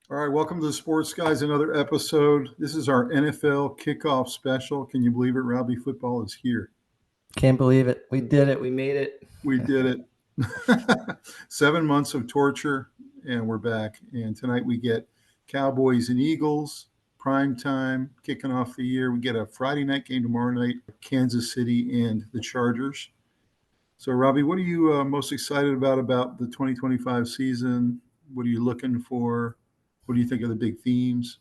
All right, welcome to the Sports Guyz, another episode. This is our NFL kickoff special. Can you believe it? Robbie, football is here. Can't believe it. We did it. We made it. We did it. 7 months of torture, and we're back. And tonight we get Cowboys and Eagles, prime time, kicking off the year. We get a Friday night game tomorrow night, Kansas City and the Chargers. So, Robbie, what are you most excited about the 2025 season? What are you looking for? What do you think of the big themes?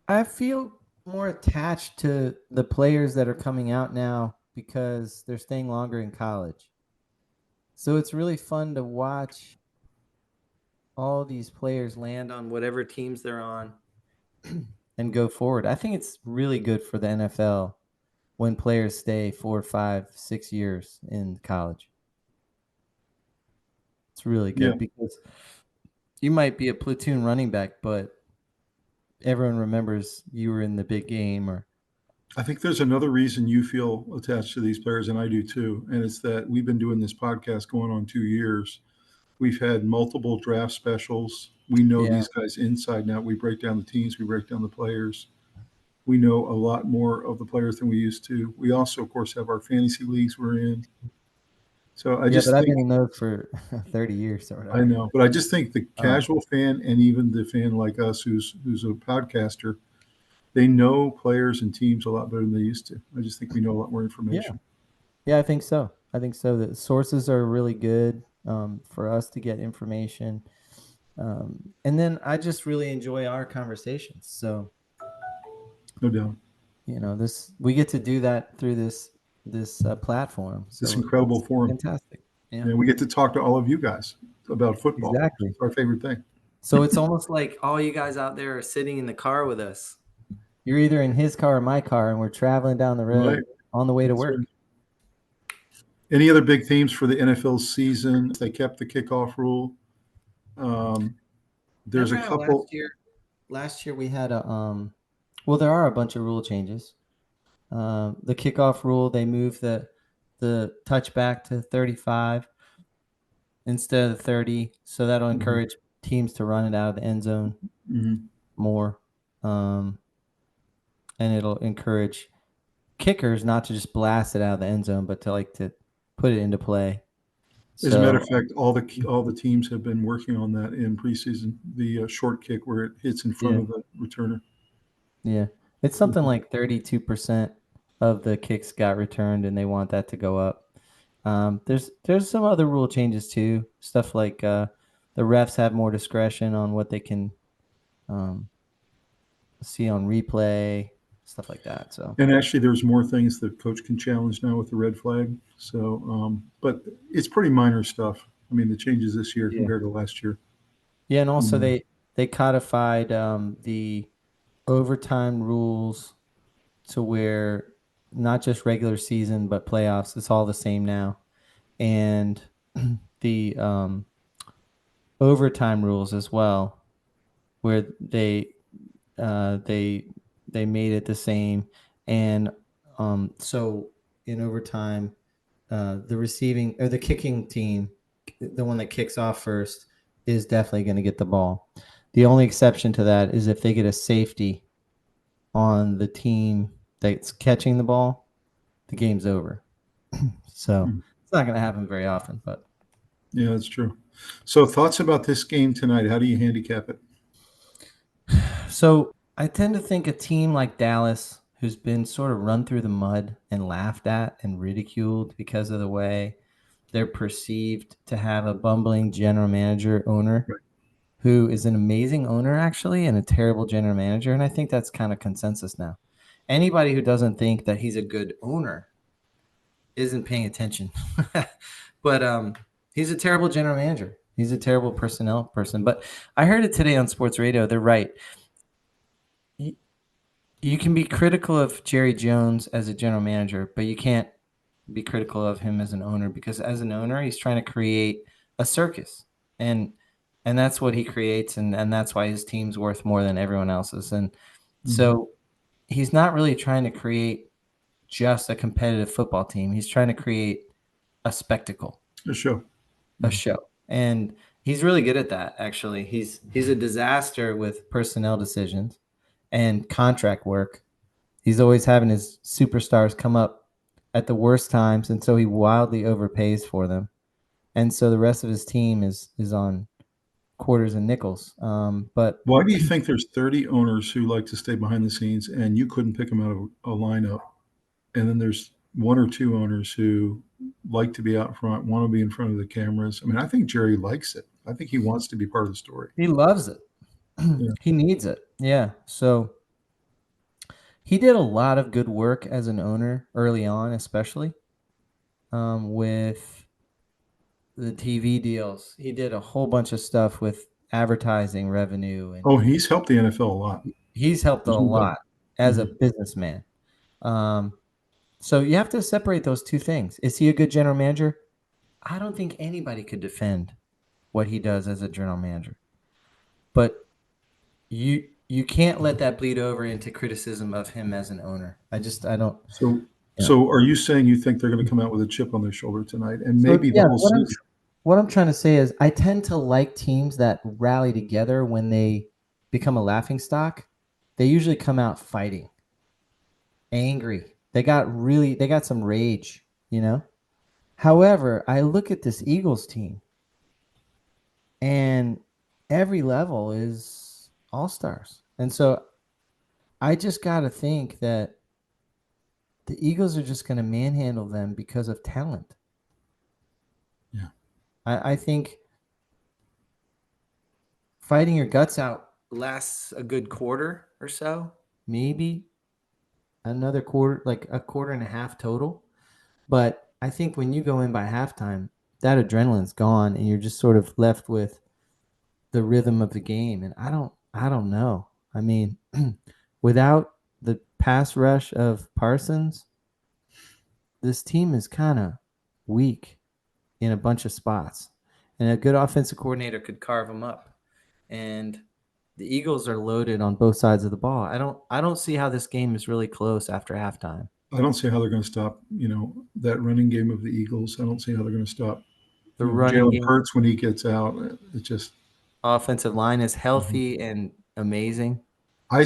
I feel more attached to the players that are coming out now because they're staying longer in college. So it's really fun to watch all these players land on whatever teams they're on and go forward. I think it's really good for the NFL when players stay 4, 5, 6 years in college. It's really good because you might be a platoon running back, but everyone remembers you were in the big game. Or I think there's another reason you feel attached to these players, and I do too, and it's that we've been doing this podcast going on 2 years. We've had multiple draft specials. We know these guys inside and out. We break down the teams. We break down the players. We know a lot more of the players than we used to. We also, of course, have our fantasy leagues we're in. So I just think I've been in those for 30 years or whatever. I know, but I just think the casual fan and even the fan like us who's a podcaster, they know players and teams a lot better than they used to. I just think we know a lot more information. Yeah, I think so. The sources are really good for us to get information. And then I just really enjoy our conversations. So no doubt. We get to do that through this platform. So this incredible forum. Fantastic. Yeah. And we get to talk to all of you guys about football. Exactly. It's our favorite thing. So it's almost like all you guys out there are sitting in the car with us. You're either in his car or my car, and we're traveling down the road on the way to work. Right. Any other big themes for the NFL season? They kept the kickoff rule. There's a couple. Last year we had there are a bunch of rule changes. The kickoff rule, they moved the touchback to 35 instead of 30. So that'll encourage teams to run it out of the end zone more. And it'll encourage kickers not to just blast it out of the end zone, but to put it into play. As a matter of fact, all the teams have been working on that in preseason, the short kick where it hits in front of the returner. Yeah. It's something like 32% of the kicks got returned, and they want that to go up. There's some other rule changes too. Stuff like the refs have more discretion on what they can see on replay, stuff like that. So, and actually, there's more things the coach can challenge now with the red flag. So, but it's pretty minor stuff. I mean, the changes this year compared to last year. Yeah, and also they codified the overtime rules to where not just regular season but playoffs, it's all the same now. And the overtime rules as well, where they made it the same. And so in overtime, the receiving or the kicking team, the one that kicks off first, is definitely going to get the ball. The only exception to that is if they get a safety on the team that's catching the ball, the game's over. So it's not going to happen very often, but yeah, that's true. So thoughts about this game tonight? How do you handicap it? So I tend to think a team like Dallas, who's been sort of run through the mud and laughed at and ridiculed because of the way they're perceived to have a bumbling general manager owner, who is an amazing owner actually and a terrible general manager. And I think that's kind of consensus now. Anybody who doesn't think that he's a good owner isn't paying attention. But he's a terrible general manager. He's a terrible personnel person. But I heard it today on sports radio. They're right. You can be critical of Jerry Jones as a general manager, but you can't be critical of him as an owner, because as an owner, he's trying to create a circus. And And that's what he creates, and that's why his team's worth more than everyone else's. And Mhm. so he's not really trying to create just a competitive football team. He's trying to create a spectacle, A show. a show. And he's really good at that, actually. He's a disaster with personnel decisions and contract work. He's always having his superstars come up at the worst times, and so he wildly overpays for them. And so the rest of his team is on quarters and nickels. But Why do you think there's 30 owners who like to stay behind the scenes and you couldn't pick them out of a lineup? And then there's one or two owners who like to be out front, want to be in front of the cameras. I mean, I think Jerry likes it. I think he wants to be part of the story. he loves it. Yeah. He needs it. Yeah. So he did a lot of good work as an owner early on, especially with the TV deals. He did a whole bunch of stuff with advertising revenue, and Oh, he's helped the NFL a lot. he's helped a There's no doubt. lot as a businessman. So you have to separate those two things. Is he a good general manager? I don't think anybody could defend what he does as a general manager. But you can't let that bleed over into criticism of him as an owner. I don't. So are you saying you think they're going to come out with a chip on their shoulder tonight and maybe the whole season? What I'm trying to say is I tend to like teams that rally together when they become a laughingstock. They usually come out fighting, angry. They got some rage, However, I look at this Eagles team and every level is all-stars. And so I just got to think that the Eagles are just going to manhandle them because of talent. Yeah. I think fighting your guts out lasts a good quarter or so, maybe another quarter, like a quarter and a half total. But I think when you go in by halftime, that adrenaline's gone and you're just sort of left with the rhythm of the game. And I don't know. I mean, without the pass rush of Parsons, this team is kind of weak in a bunch of spots. And a good offensive coordinator could carve them up. And the Eagles are loaded on both sides of the ball. I don't see how this game is really close after halftime. I don't see how they're going to stop, that running game of the Eagles. I don't see how they're going to stop The running Jalen game, Hurts when he gets out. It just offensive line is healthy and amazing. what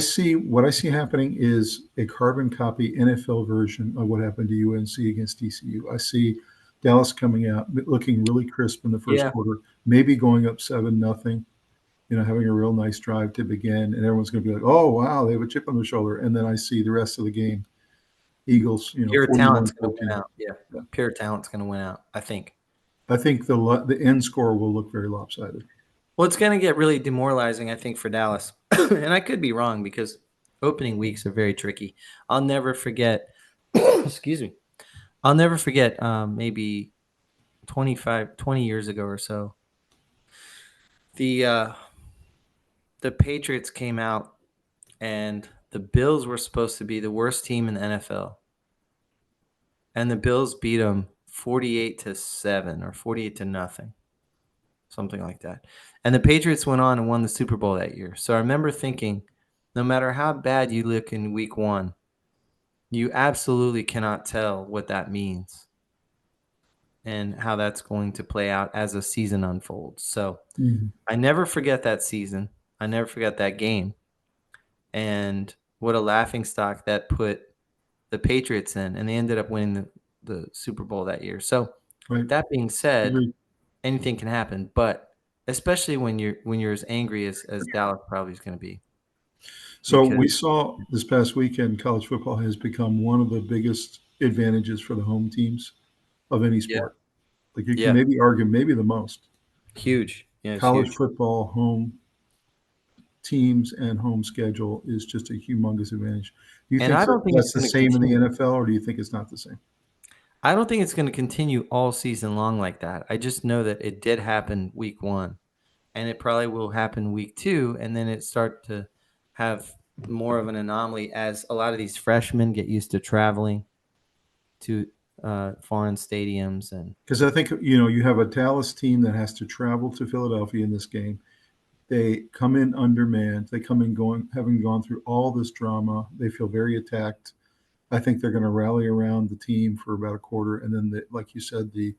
I see happening is a carbon copy NFL version of what happened to UNC against TCU. I see Dallas coming out looking really crisp in the first quarter, maybe going up 7-0, having a real nice drive to begin, and everyone's going to be like, "Oh wow, they have a chip on their shoulder." And then I see the rest of the game, Eagles, pure talent's going to win out. Yeah, pure talent's going to win out. I think the end score will look very lopsided. Well, it's going to get really demoralizing, I think, for Dallas. And I could be wrong because opening weeks are very tricky. I'll never forget, excuse me, I'll never forget maybe 20 years ago or so. The Patriots came out and the Bills were supposed to be the worst team in the NFL. And the Bills beat them 48-7 or 48-0. Something like that. And the Patriots went on and won the Super Bowl that year. So I remember thinking, no matter how bad you look in week one, you absolutely cannot tell what that means and how that's going to play out as a season unfolds. So I never forget that season. I never forget that game. And what a laughingstock that put the Patriots in. And they ended up winning the Super Bowl that year. So that being said, anything can happen, but especially when you're as angry as Dallas probably is going to be. So we saw this past weekend, college football has become one of the biggest advantages for the home teams of any sport. Like you can maybe argue maybe the most. Huge. Yeah, college football home teams and home schedule is just a humongous advantage. Do you think that's the same in the NFL, or do you think it's not the same? I don't think it's going to continue all season long like that. I just know that it did happen week one, and it probably will happen week two, and then it start to have more of an anomaly as a lot of these freshmen get used to traveling to foreign stadiums. And because I think you have a Dallas team that has to travel to Philadelphia in this game. They come in undermanned. They come in having gone through all this drama. They feel very attacked. I think they're going to rally around the team for about a quarter, and then, like you said, the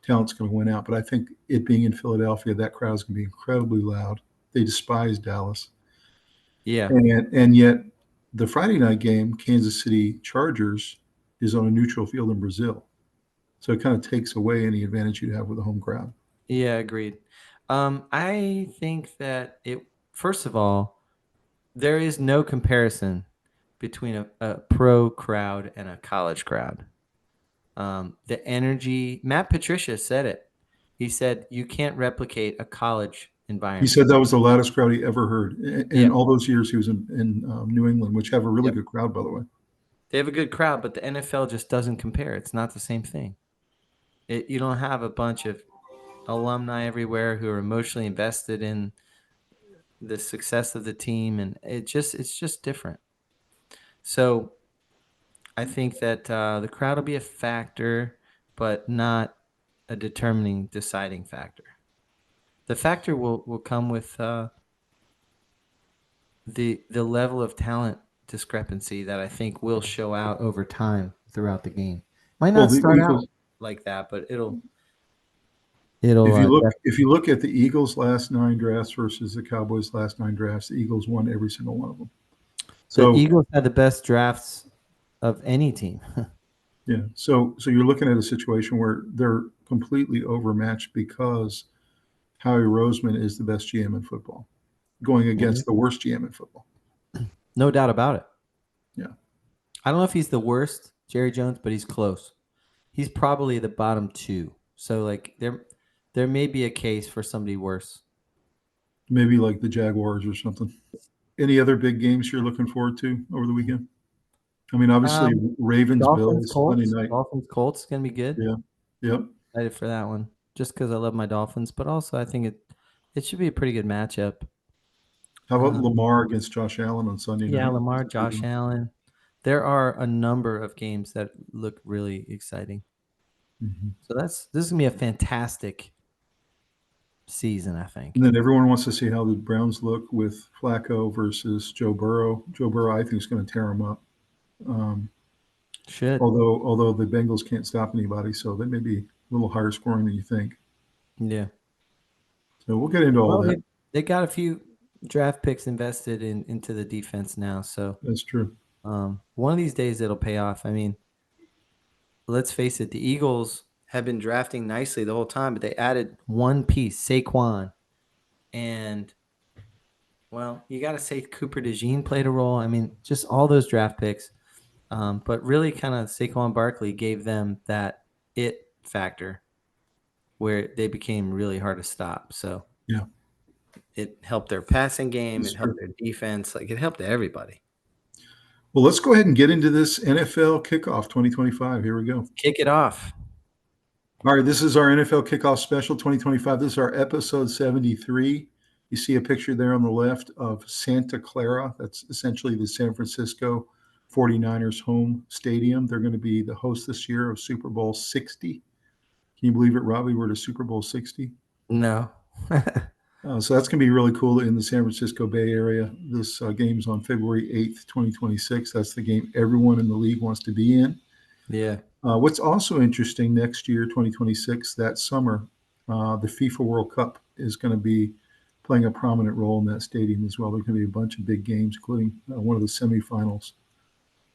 talent's going to win out. But I think it being in Philadelphia, that crowd is going to be incredibly loud. They despise Dallas. Yeah. And yet the Friday night game, Kansas City Chargers, is on a neutral field in Brazil. So it kind of takes away any advantage you have with a home crowd. Yeah, agreed. I think that first of all, there is no comparison between a pro crowd and a college crowd. The energy, Matt Patricia said it. He said, you can't replicate a college environment. He said that was the loudest crowd he ever heard. In all those years he was in New England, which have a really good crowd, by the way. They have a good crowd, but the NFL just doesn't compare. It's not the same thing. You don't have a bunch of alumni everywhere who are emotionally invested in the success of the team, and it's just different. So I think that the crowd will be a factor, but not a deciding factor. The factor will come with the level of talent discrepancy that I think will show out over time throughout the game. Might not start out like that, but it'll. If you look at the Eagles' last 9 drafts versus the Cowboys' last 9 drafts, the Eagles won every single one of them. So the Eagles had the best drafts of any team. Yeah. So you're looking at a situation where they're completely overmatched because Howie Roseman is the best GM in football, going against the worst GM in football. No doubt about it. Yeah. I don't know if he's the worst, Jerry Jones, but he's close. He's probably the bottom 2. So like there may be a case for somebody worse. Maybe like the Jaguars or something. Any other big games you're looking forward to over the weekend? I mean, obviously, Ravens, Bills, Sunday night. Dolphins, Colts is going to be good. Yeah. Yep. Excited for that one. Just because I love my Dolphins, but also I think it should be a pretty good matchup. How about Lamar against Josh Allen on Sunday night? Yeah, Lamar, Josh Allen. There are a number of games that look really exciting. Mm-hmm. So this is going to be a fantastic season, I think. And then everyone wants to see how the Browns look with Flacco versus Joe Burrow. Joe Burrow, I think, is going to tear him up. Should. Although the Bengals can't stop anybody, so they may be a little higher scoring than you think. Yeah. So we'll get into all that. They got a few draft picks invested into the defense now, so that's true. One of these days it'll pay off. I mean, let's face it, the Eagles have been drafting nicely the whole time, but they added one piece, Saquon. And, well, you got to say Cooper DeJean played a role. I mean, just all those draft picks. But really kind of Saquon Barkley gave them that it factor where they became really hard to stop. So yeah, it helped their passing game. It helped their defense. Like it helped everybody. Well, let's go ahead and get into this NFL Kickoff 2025. Here we go. Kick it off. All right, this is our NFL Kickoff Special 2025. This is our episode 73. You see a picture there on the left of Santa Clara. That's essentially the San Francisco 49ers home stadium. They're going to be the host this year of Super Bowl 60. Can you believe it, Robbie? We're to Super Bowl 60? No. So that's going to be really cool in the San Francisco Bay Area. This game's on February 8th, 2026. That's the game everyone in the league wants to be in. Yeah. What's also interesting, next year, 2026, that summer, the FIFA World Cup is going to be playing a prominent role in that stadium as well. There's going to be a bunch of big games, including one of the semifinals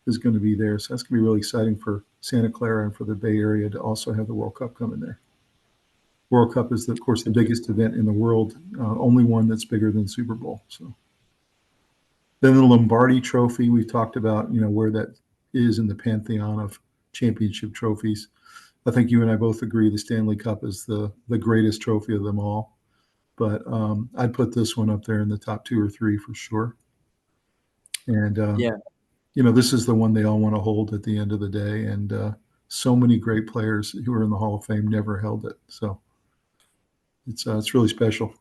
is going to be there. So that's going to be really exciting for Santa Clara and for the Bay Area to also have the World Cup coming there. World Cup is, of course, the biggest event in the world, only one that's bigger than Super Bowl. So then the Lombardi Trophy, we've talked about, where that is in the pantheon of championship trophies. I think you and I both agree the Stanley Cup is the greatest trophy of them all. But I'd put this one up there in the top 2 or 3 for sure. And, this is the one they all want to hold at the end of the day. And so many great players who are in the Hall of Fame never held it. So it's really special.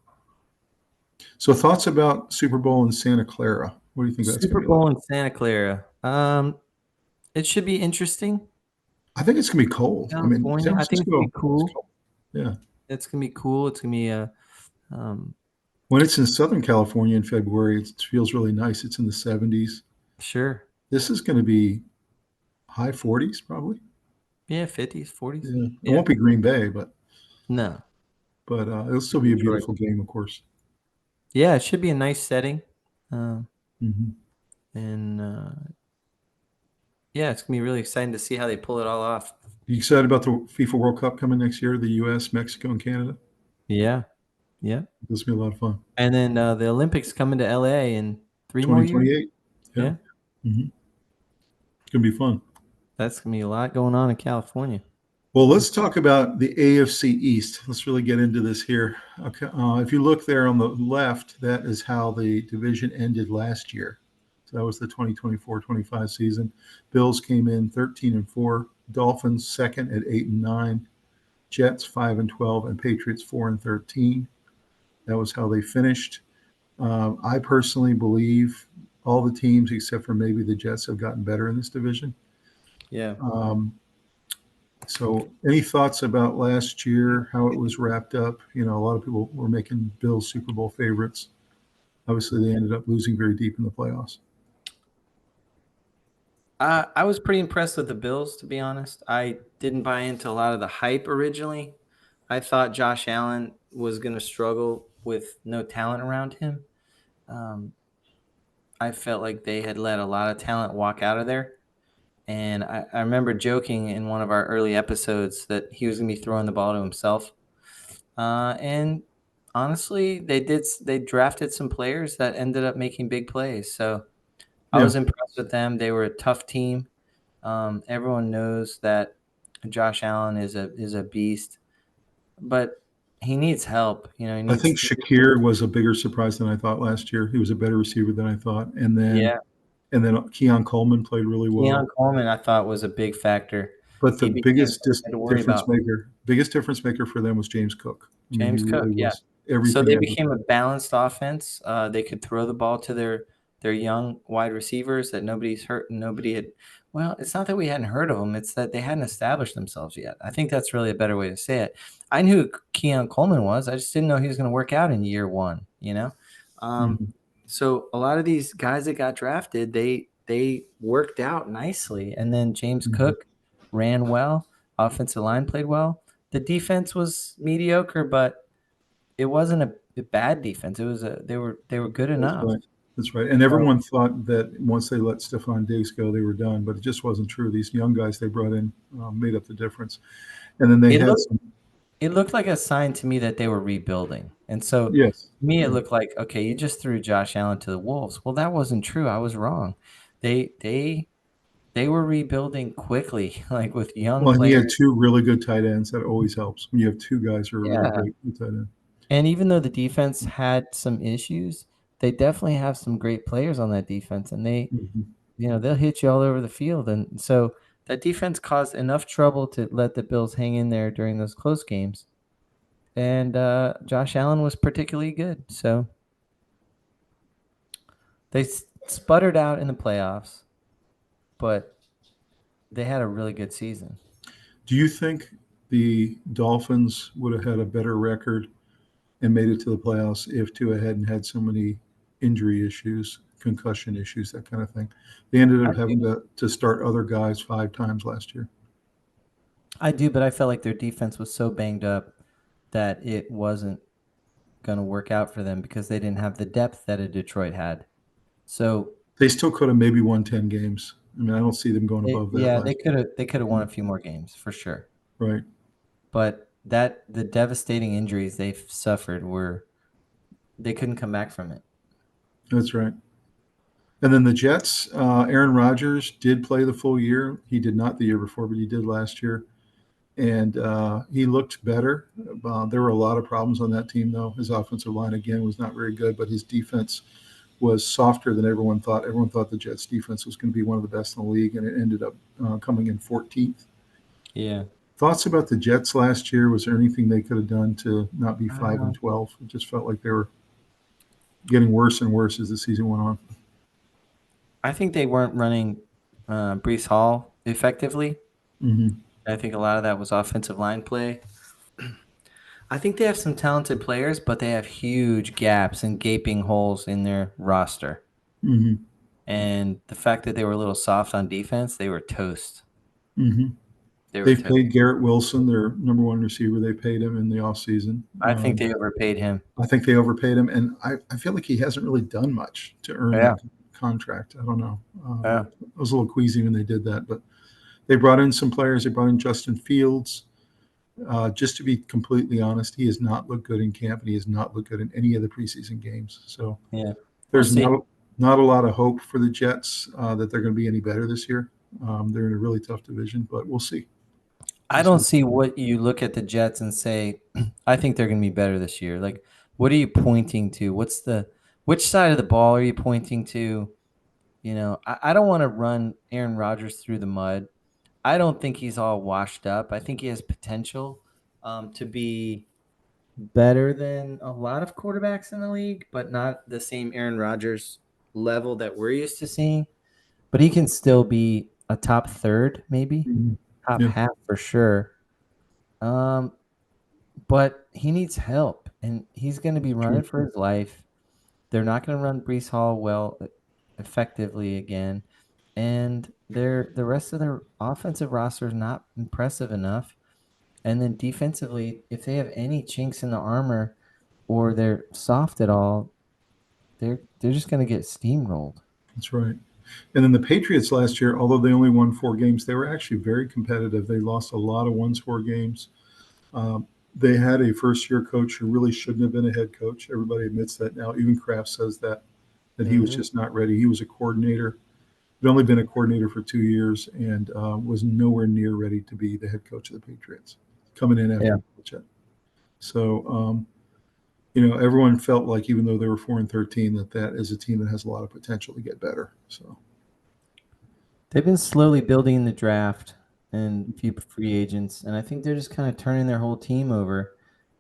So thoughts about Super Bowl in Santa Clara? What do you think that's Super Bowl in Santa Clara? It should be interesting. I think it's going to be cold. I think it's going to be cool. Yeah. It's going to be cool. It's going to be When it's in Southern California in February, it feels really nice. It's in the 70s. Sure. This is going to be high 40s probably. Yeah, 50s, 40s. Yeah, it Yeah. won't be Green Bay, but No. it'll still be a Detroit. beautiful game, of course. Yeah, it should be a nice setting. Um, Hmm. and yeah, it's gonna be really exciting to see how they pull it all off. You excited about the FIFA World Cup coming next year? The U.S., Mexico, and Canada. Yeah. Yeah. This will be a lot of fun. And then the Olympics coming to LA in 3 more years. 2028. Yeah. Yeah. Mm-hmm. It's gonna be fun. That's gonna be a lot going on in California. Well, let's talk about the AFC East. Let's really get into this here. Okay, if you look there on the left, that is how the division ended last year. So that was the 2024-25 season. Bills came in 13-4, Dolphins second at 8-9, Jets 5-12, and Patriots 4-13. That was how they finished. I personally believe all the teams, except for maybe the Jets, have gotten better in this division. Yeah. So any thoughts about last year, how it was wrapped up? You know, a lot of people were making Bills Super Bowl favorites. Obviously, they ended up losing very deep in the playoffs. I was pretty impressed with the Bills, to be honest. I didn't buy into a lot of the hype originally. I thought Josh Allen was going to struggle with no talent around him. I felt like they had let a lot of talent walk out of there. And I remember joking in one of our early episodes that he was going to be throwing the ball to himself. And honestly, they drafted some players that ended up making big plays. So I was impressed with them. They were a tough team. Everyone knows that Josh Allen is a beast, but he needs help. You know, I think Shakir was a bigger surprise than I thought last year. He was a better receiver than I thought. And then Keon Coleman played really well. Keon Coleman, I thought, was a big factor. But the biggest difference maker for them was James Cook. James Cook, yeah. So they became a balanced offense. They could throw the ball to their young wide receivers that nobody's hurt and nobody had. Well, it's not that we hadn't heard of them. It's that they hadn't established themselves yet. I think that's really a better way to say it. I knew who Keon Coleman was. I just didn't know he was going to work out in year one, you know? So a lot of these guys that got drafted, they worked out nicely. And then James Cook ran well. Offensive line played well. The defense was mediocre, but it wasn't a bad defense. It was they were good enough. That's right. And everyone thought that once they let Stephon Diggs go, they were done, but it just wasn't true. These young guys they brought in made up the difference. And then it looked like a sign to me that they were rebuilding. And so to me, it looked like, okay, you just threw Josh Allen to the wolves. Well, that wasn't true. I was wrong. They were rebuilding quickly, like with young players. Well, he had two really good tight ends. That always helps when you have two guys who are really great with tight end. And even though the defense had some issues, they definitely have some great players on that defense, and they, they'll hit you all over the field. And so that defense caused enough trouble to let the Bills hang in there during those close games. And Josh Allen was particularly good. So they sputtered out in the playoffs, but they had a really good season. Do you think the Dolphins would have had a better record and made it to the playoffs if Tua hadn't had so many injury issues, concussion issues, that kind of thing? They ended up having to start other guys 5 times last year. I do, but I felt like their defense was so banged up that it wasn't going to work out for them because they didn't have the depth that a Detroit had. So they still could have maybe won 10 games. I mean, I don't see them going above that. Yeah, they could have won a few more games for sure. Right. But the devastating injuries they've suffered they couldn't come back from it. That's right. And then the Jets, Aaron Rodgers did play the full year. He did not the year before, but he did last year. And he looked better. There were a lot of problems on that team, though. His offensive line, again, was not very good, but his defense was softer than everyone thought. Everyone thought the Jets' defense was going to be one of the best in the league, and it ended up coming in 14th. Yeah. Thoughts about the Jets last year? Was there anything they could have done to not be 5-12? It just felt like they were getting worse and worse as the season went on. I think they weren't running Breece Hall effectively. I think a lot of that was offensive line play. I think they have some talented players, but they have huge gaps and gaping holes in their roster. Mm-hmm. And the fact that they were a little soft on defense, they were toast. Mm-hmm. They were They've toast. paid Garrett Wilson, their number one receiver. They paid him in the offseason. I think they overpaid him. I think they overpaid him, and I feel like he hasn't really done much to earn that contract. I don't know. I was a little queasy when they did that, but they brought in some players. They brought in Justin Fields. Just to be completely honest, he has not looked good in camp, and he has not looked good in any of the preseason games. So there's not a lot of hope for the Jets that they're going to be any better this year. They're in a really tough division, but we'll see. I don't see what you look at the Jets and say, I think they're going to be better this year. Like, what are you pointing to? Which side of the ball are you pointing to? You know, I don't want to run Aaron Rodgers through the mud. I don't think he's all washed up. I think he has potential to be better than a lot of quarterbacks in the league, but not the same Aaron Rodgers level that we're used to seeing. But he can still be a top third, maybe top half for sure. But he needs help, and he's going to be running for his life. They're not going to run Breece Hall effectively again, and the rest of their offensive roster is not impressive enough. And then defensively, if they have any chinks in the armor or they're soft at all, they're just going to get steamrolled. That's right. And then the Patriots last year, although they only won 4 games, they were actually very competitive. They lost a lot of one-score games. They had a first-year coach who really shouldn't have been a head coach. Everybody admits that now. Even Kraft says that he was just not ready. He was a coordinator. He'd only been a coordinator for 2 years and was nowhere near ready to be the head coach of the Patriots, coming in after Belichick. So, everyone felt like even though they were 4-13, that is a team that has a lot of potential to get better. So they've been slowly building in the draft and a few free agents, and I think they're just kind of turning their whole team over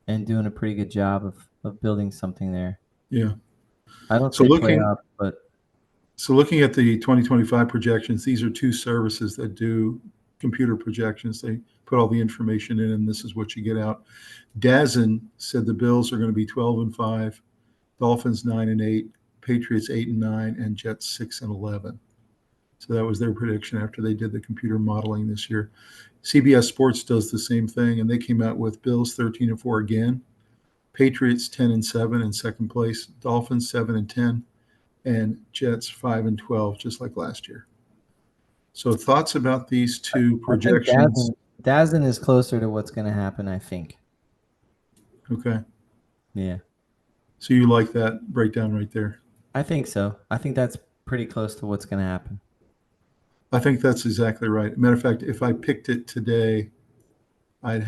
and doing a pretty good job of building something there. Yeah. I don't say playoff, but so looking at the 2025 projections, these are 2 services that do computer projections. They put all the information in, and this is what you get out. Dazen said the Bills are going to be 12-5, Dolphins 9-8, Patriots 8-9, and Jets 6-11. So that was their prediction after they did the computer modeling this year. CBS Sports does the same thing, and they came out with Bills 13-4 again, Patriots 10-7 in second place, Dolphins 7-10, and Jets 5-12, just like last year. So thoughts about these 2 projections? Dazen is closer to what's going to happen, I think. Okay. Yeah. So you like that breakdown right there? I think so. I think that's pretty close to what's going to happen. I think that's exactly right. Matter of fact, if I picked it today, I'd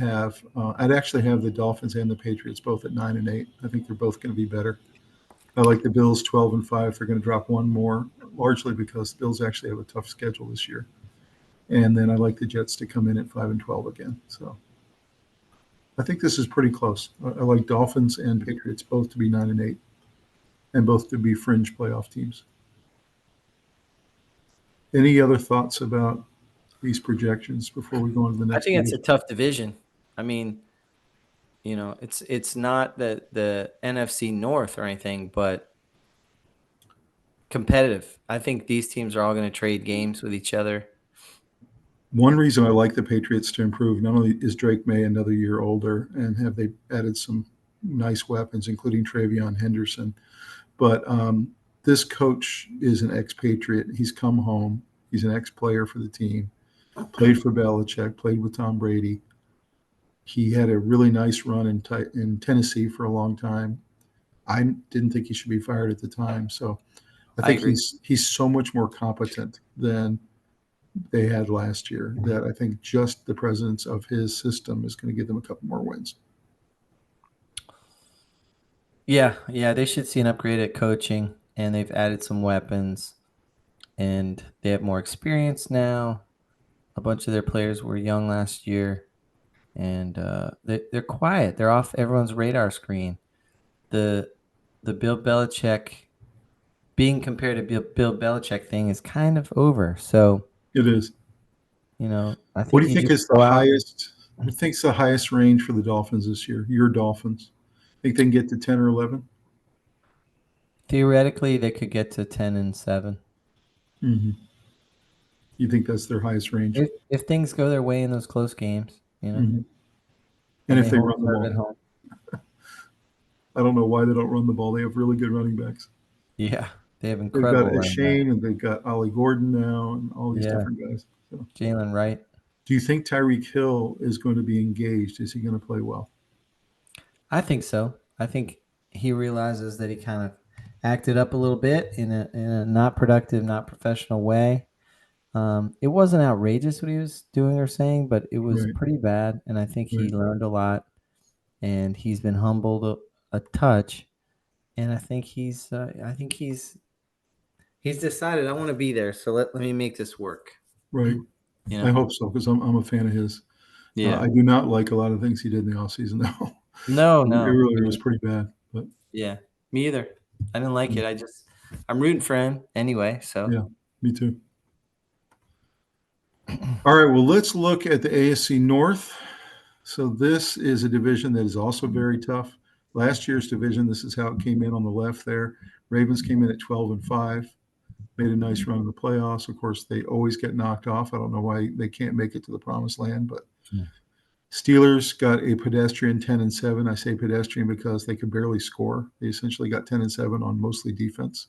actually have the Dolphins and the Patriots both at 9-8. I think they're both going to be better. I like the Bills 12-5. They're going to drop one more, largely because the Bills actually have a tough schedule this year. And then I like the Jets to come in at 5-12 again. So I think this is pretty close. I like Dolphins and Patriots both to be 9-8 and both to be fringe playoff teams. Any other thoughts about these projections before we go on to the next? I think it's a tough division. I mean, it's not the NFC North or anything, but competitive. I think these teams are all going to trade games with each other. One reason I like the Patriots to improve, not only is Drake May another year older and have they added some nice weapons, including Travion Henderson, but this coach is an ex-Patriot. He's come home. He's an ex-player for the team, played for Belichick, played with Tom Brady. He had a really nice run in Tennessee for a long time. I didn't think he should be fired at the time. So I think he's so much more competent than they had last year that I think just the presence of his system is going to give them a couple more wins. Yeah, they should see an upgrade at coaching, and they've added some weapons, and they have more experience now. A bunch of their players were young last year, and they're quiet. They're off everyone's radar screen. The Bill Belichick being compared to Bill Belichick thing is kind of over. So it is. I think what do you think is the highest? I think it's the highest range for the Dolphins this year. Your Dolphins. Think they can get to 10 or 11? Theoretically, they could get to 10-7 Mm-hmm. You think that's their highest range? if things go their way in those close games, Mm-hmm. And and if they hold run the serve at ball. home. I don't know why they don't run the ball. They have really good running backs. Yeah, they have They've got incredible running backs. Shane and they've got Ollie Gordon now and all these Yeah, different guys. So, Jalen Wright. do you think Tyreek Hill is going to be engaged? Is he going to play well? I think so. I think he realizes that he kind of acted up a little bit in a not productive, not professional way. It wasn't outrageous what he was doing or saying, but it was Right. pretty bad. And I think he Right. learned a lot, and he's been humbled a touch. And I think he's decided I want to be there. So let me make this work. Right. You I know? hope so because I'm a fan of his. Yeah. I do not like a lot of things he did in the offseason, though. No. It really was pretty bad. But Yeah, me either. I didn't like it. I'm rooting for him anyway. So yeah, me too. All right, well, let's look at the AFC North. So this is a division that is also very tough. Last year's division, this is how it came in on the left there. Ravens came in at 12-5, made a nice run in the playoffs. Of course, they always get knocked off. I don't know why they can't make it to the promised land, but Steelers got a pedestrian 10-7. I say pedestrian because they could barely score. They essentially got 10-7 on mostly defense.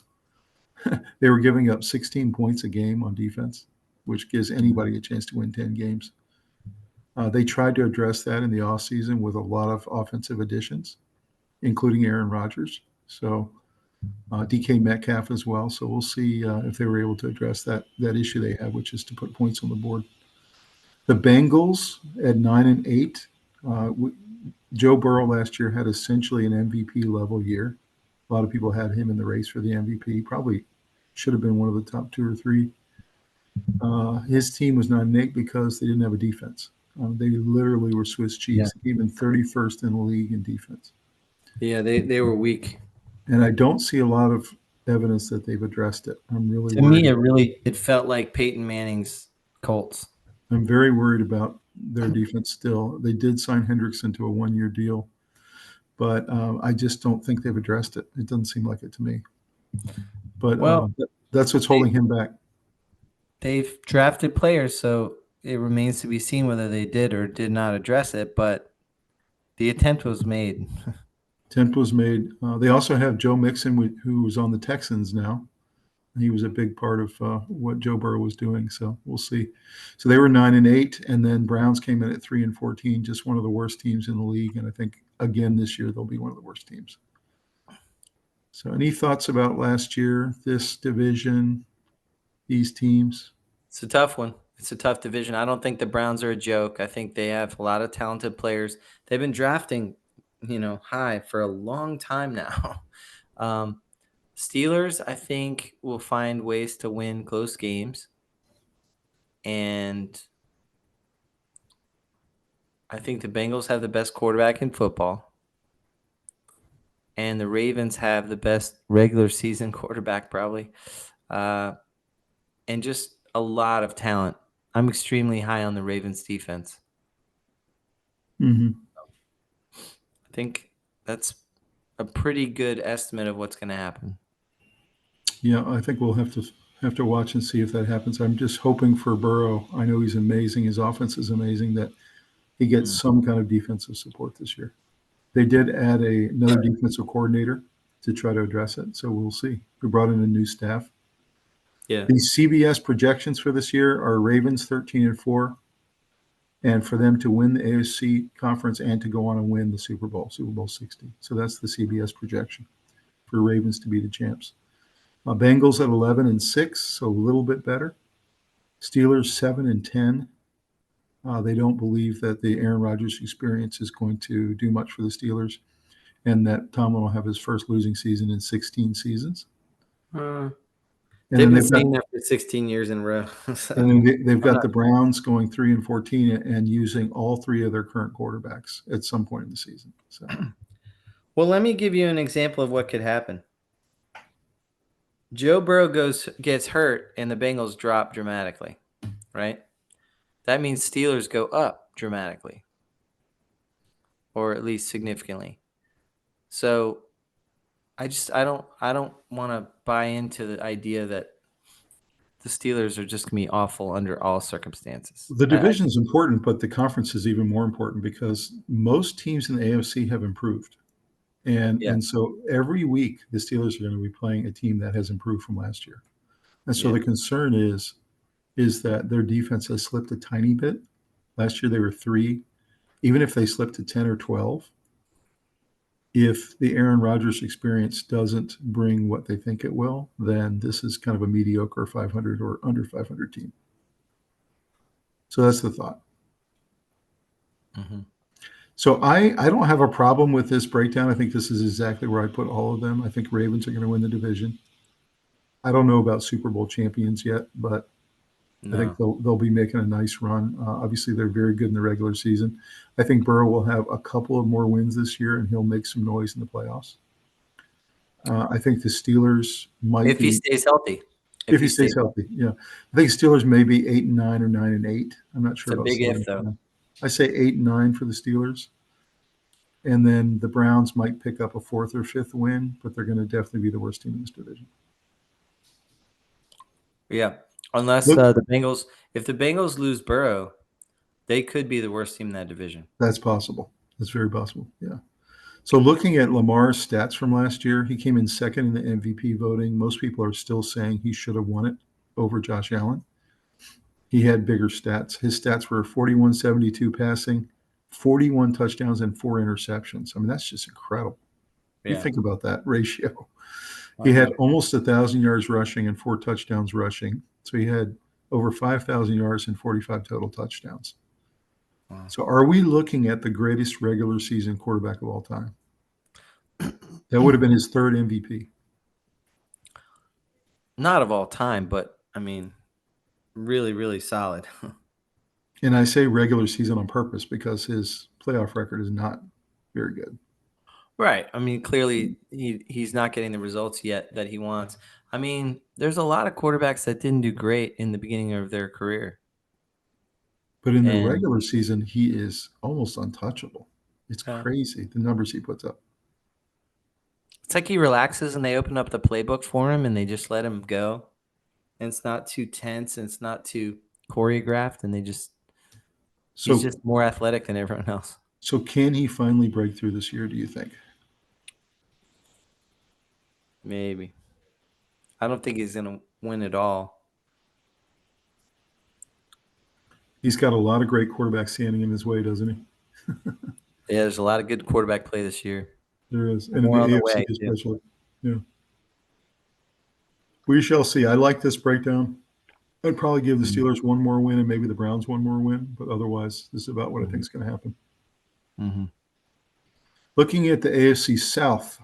They were giving up 16 points a game on defense, which gives anybody a chance to win 10 games. They tried to address that in the offseason with a lot of offensive additions, including Aaron Rodgers. So DK Metcalf as well. So we'll see if they were able to address that issue they have, which is to put points on the board. The Bengals at 9-8. Joe Burrow last year had essentially an MVP level year. A lot of people had him in the race for the MVP. Probably should have been one of the top 2 or 3. His team was 9-8 because they didn't have a defense. They literally were Swiss cheese, even 31st in the league in defense. Yeah, they were weak. And I don't see a lot of evidence that they've addressed it. I'm really worried. To me, it felt like Peyton Manning's Colts. I'm very worried about their defense still. They did sign Hendrickson to a 1-year deal, but I just don't think they've addressed it. It doesn't seem like it to me. But that's what's holding him back. They've drafted players, so it remains to be seen whether they did or did not address it, but the attempt was made. They also have Joe Mixon, who was on the Texans now. He was a big part of what Joe Burrow was doing, so we'll see. So they were 9-8, and then Browns came in at 3-14, just one of the worst teams in the league. And I think again this year they'll be one of the worst teams. So, any thoughts about last year, this division, these teams? It's a tough one. It's a tough division. I don't think the Browns are a joke. I think they have a lot of talented players. They've been drafting, high for a long time now. Steelers, I think, will find ways to win close games. And I think the Bengals have the best quarterback in football. And the Ravens have the best regular season quarterback, probably. And just a lot of talent. I'm extremely high on the Ravens defense. Mm-hmm. I think that's a pretty good estimate of what's going to happen. Yeah, I think we'll have to watch and see if that happens. I'm just hoping for Burrow. I know he's amazing. His offense is amazing, that he gets some kind of defensive support this year. They did add another defensive coordinator to try to address it, so we'll see. We brought in a new staff. Yeah. The CBS projections for this year are Ravens 13-4, and for them to win the AFC conference and to go on and win the Super Bowl 60. So that's the CBS projection for Ravens to be the champs. Bengals at 11-6, so a little bit better. Steelers 7-10. They don't believe that the Aaron Rodgers experience is going to do much for the Steelers, and that Tomlin will have his first losing season in 16 seasons. They've been saying that for 16 years in a row. And then they've got the Browns going 3-14 and using all 3 of their current quarterbacks at some point in the season. So, well, let me give you an example of what could happen. Joe Burrow gets hurt and the Bengals drop dramatically, right? That means Steelers go up dramatically. or at least significantly. So I don't want to buy into the idea that the Steelers are just going to be awful under all circumstances. The division is important, but the conference is even more important because most teams in the AFC have improved. And so every week the Steelers are going to be playing a team that has improved from last year. And so the concern is that their defense has slipped a tiny bit. Last year they were 3. Even if they slip to 10 or 12, if the Aaron Rodgers experience doesn't bring what they think it will, then this is kind of a mediocre 500 or under 500 team. So that's the thought. Mm-hmm. So I don't have a problem with this breakdown. I think this is exactly where I put all of them. I think Ravens are going to win the division. I don't know about Super Bowl champions yet, but I think they'll be making a nice run. Obviously, they're very good in the regular season. I think Burrow will have a couple of more wins this year, and he'll make some noise in the playoffs. I think the Steelers might if he stays healthy. If he stays healthy, yeah. I think Steelers may be 8-9 or 9-8. I'm not sure about big if, though. I say 8-9 for the Steelers. And then the Browns might pick up a 4th or 5th win, but they're going to definitely be the worst team in this division. Yeah. Unless the Bengals, if the Bengals lose Burrow, they could be the worst team in that division. That's possible. That's very possible. Yeah. So looking at Lamar's stats from last year, he came in second in the MVP voting. Most people are still saying he should have won it over Josh Allen. He had bigger stats. His stats were 41-72 passing, 41 touchdowns, and 4 interceptions. I mean, that's just incredible. You think about that ratio. He had almost 1,000 yards rushing and 4 touchdowns rushing. So he had over 5,000 yards and 45 total touchdowns. Wow. So are we looking at the greatest regular season quarterback of all time? That would have been his 3rd MVP. Not of all time, but, I mean, really, really solid. And I say regular season on purpose because his playoff record is not very good. Right. I mean, clearly he's not getting the results yet that he wants. I mean, there's a lot of quarterbacks that didn't do great in the beginning of their career. But in the regular season, he is almost untouchable. It's crazy, the numbers he puts up. It's like he relaxes and they open up the playbook for him and they just let him go. And it's not too tense and it's not too choreographed. And he's just more athletic than everyone else. So can he finally break through this year, do you think? Maybe. I don't think he's going to win it all. He's got a lot of great quarterbacks standing in his way, doesn't he? Yeah, there's a lot of good quarterback play this year. There is. And in the AFC especially. Yeah. We shall see. I like this breakdown. I'd probably give the Steelers one more win and maybe the Browns one more win, but otherwise this is about what I think is going to happen. Mm-hmm. Looking at the AFC South,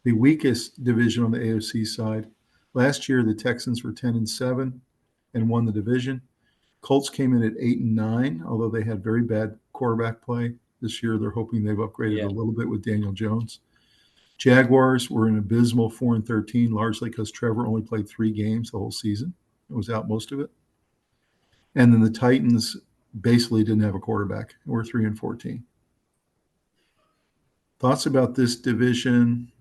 the weakest division on the AFC side. Last year, the Texans were 10-7 and won the division. Colts came in at 8-9, although they had very bad quarterback play. This year, they're hoping they've upgraded a little bit with Daniel Jones. Jaguars were an abysmal 4-13, largely because Trevor only played 3 games the whole season. It was out most of it. And then the Titans basically didn't have a quarterback. We're 3-14. Thoughts about this division,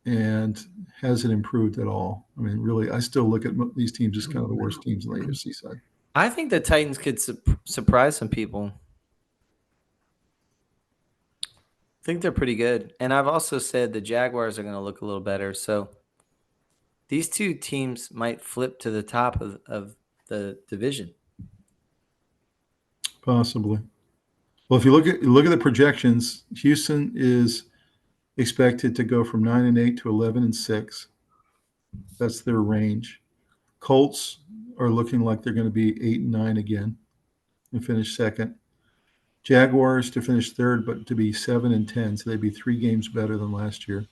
and has it improved at all? I mean, really, I still look at these teams as kind of the worst teams on the AFC side. I think the Titans could surprise some people. I think they're pretty good. And I've also said the Jaguars are going to look a little better. So these two teams might flip to the top of the division. Possibly. Well, if you look at the projections, Houston is expected to go from 9-8 to 11-6. That's their range. Colts are looking like they're going to be 8-9 again and finish second. Jaguars to finish third, but to be 7-10, so they'd be 3 games better than last year.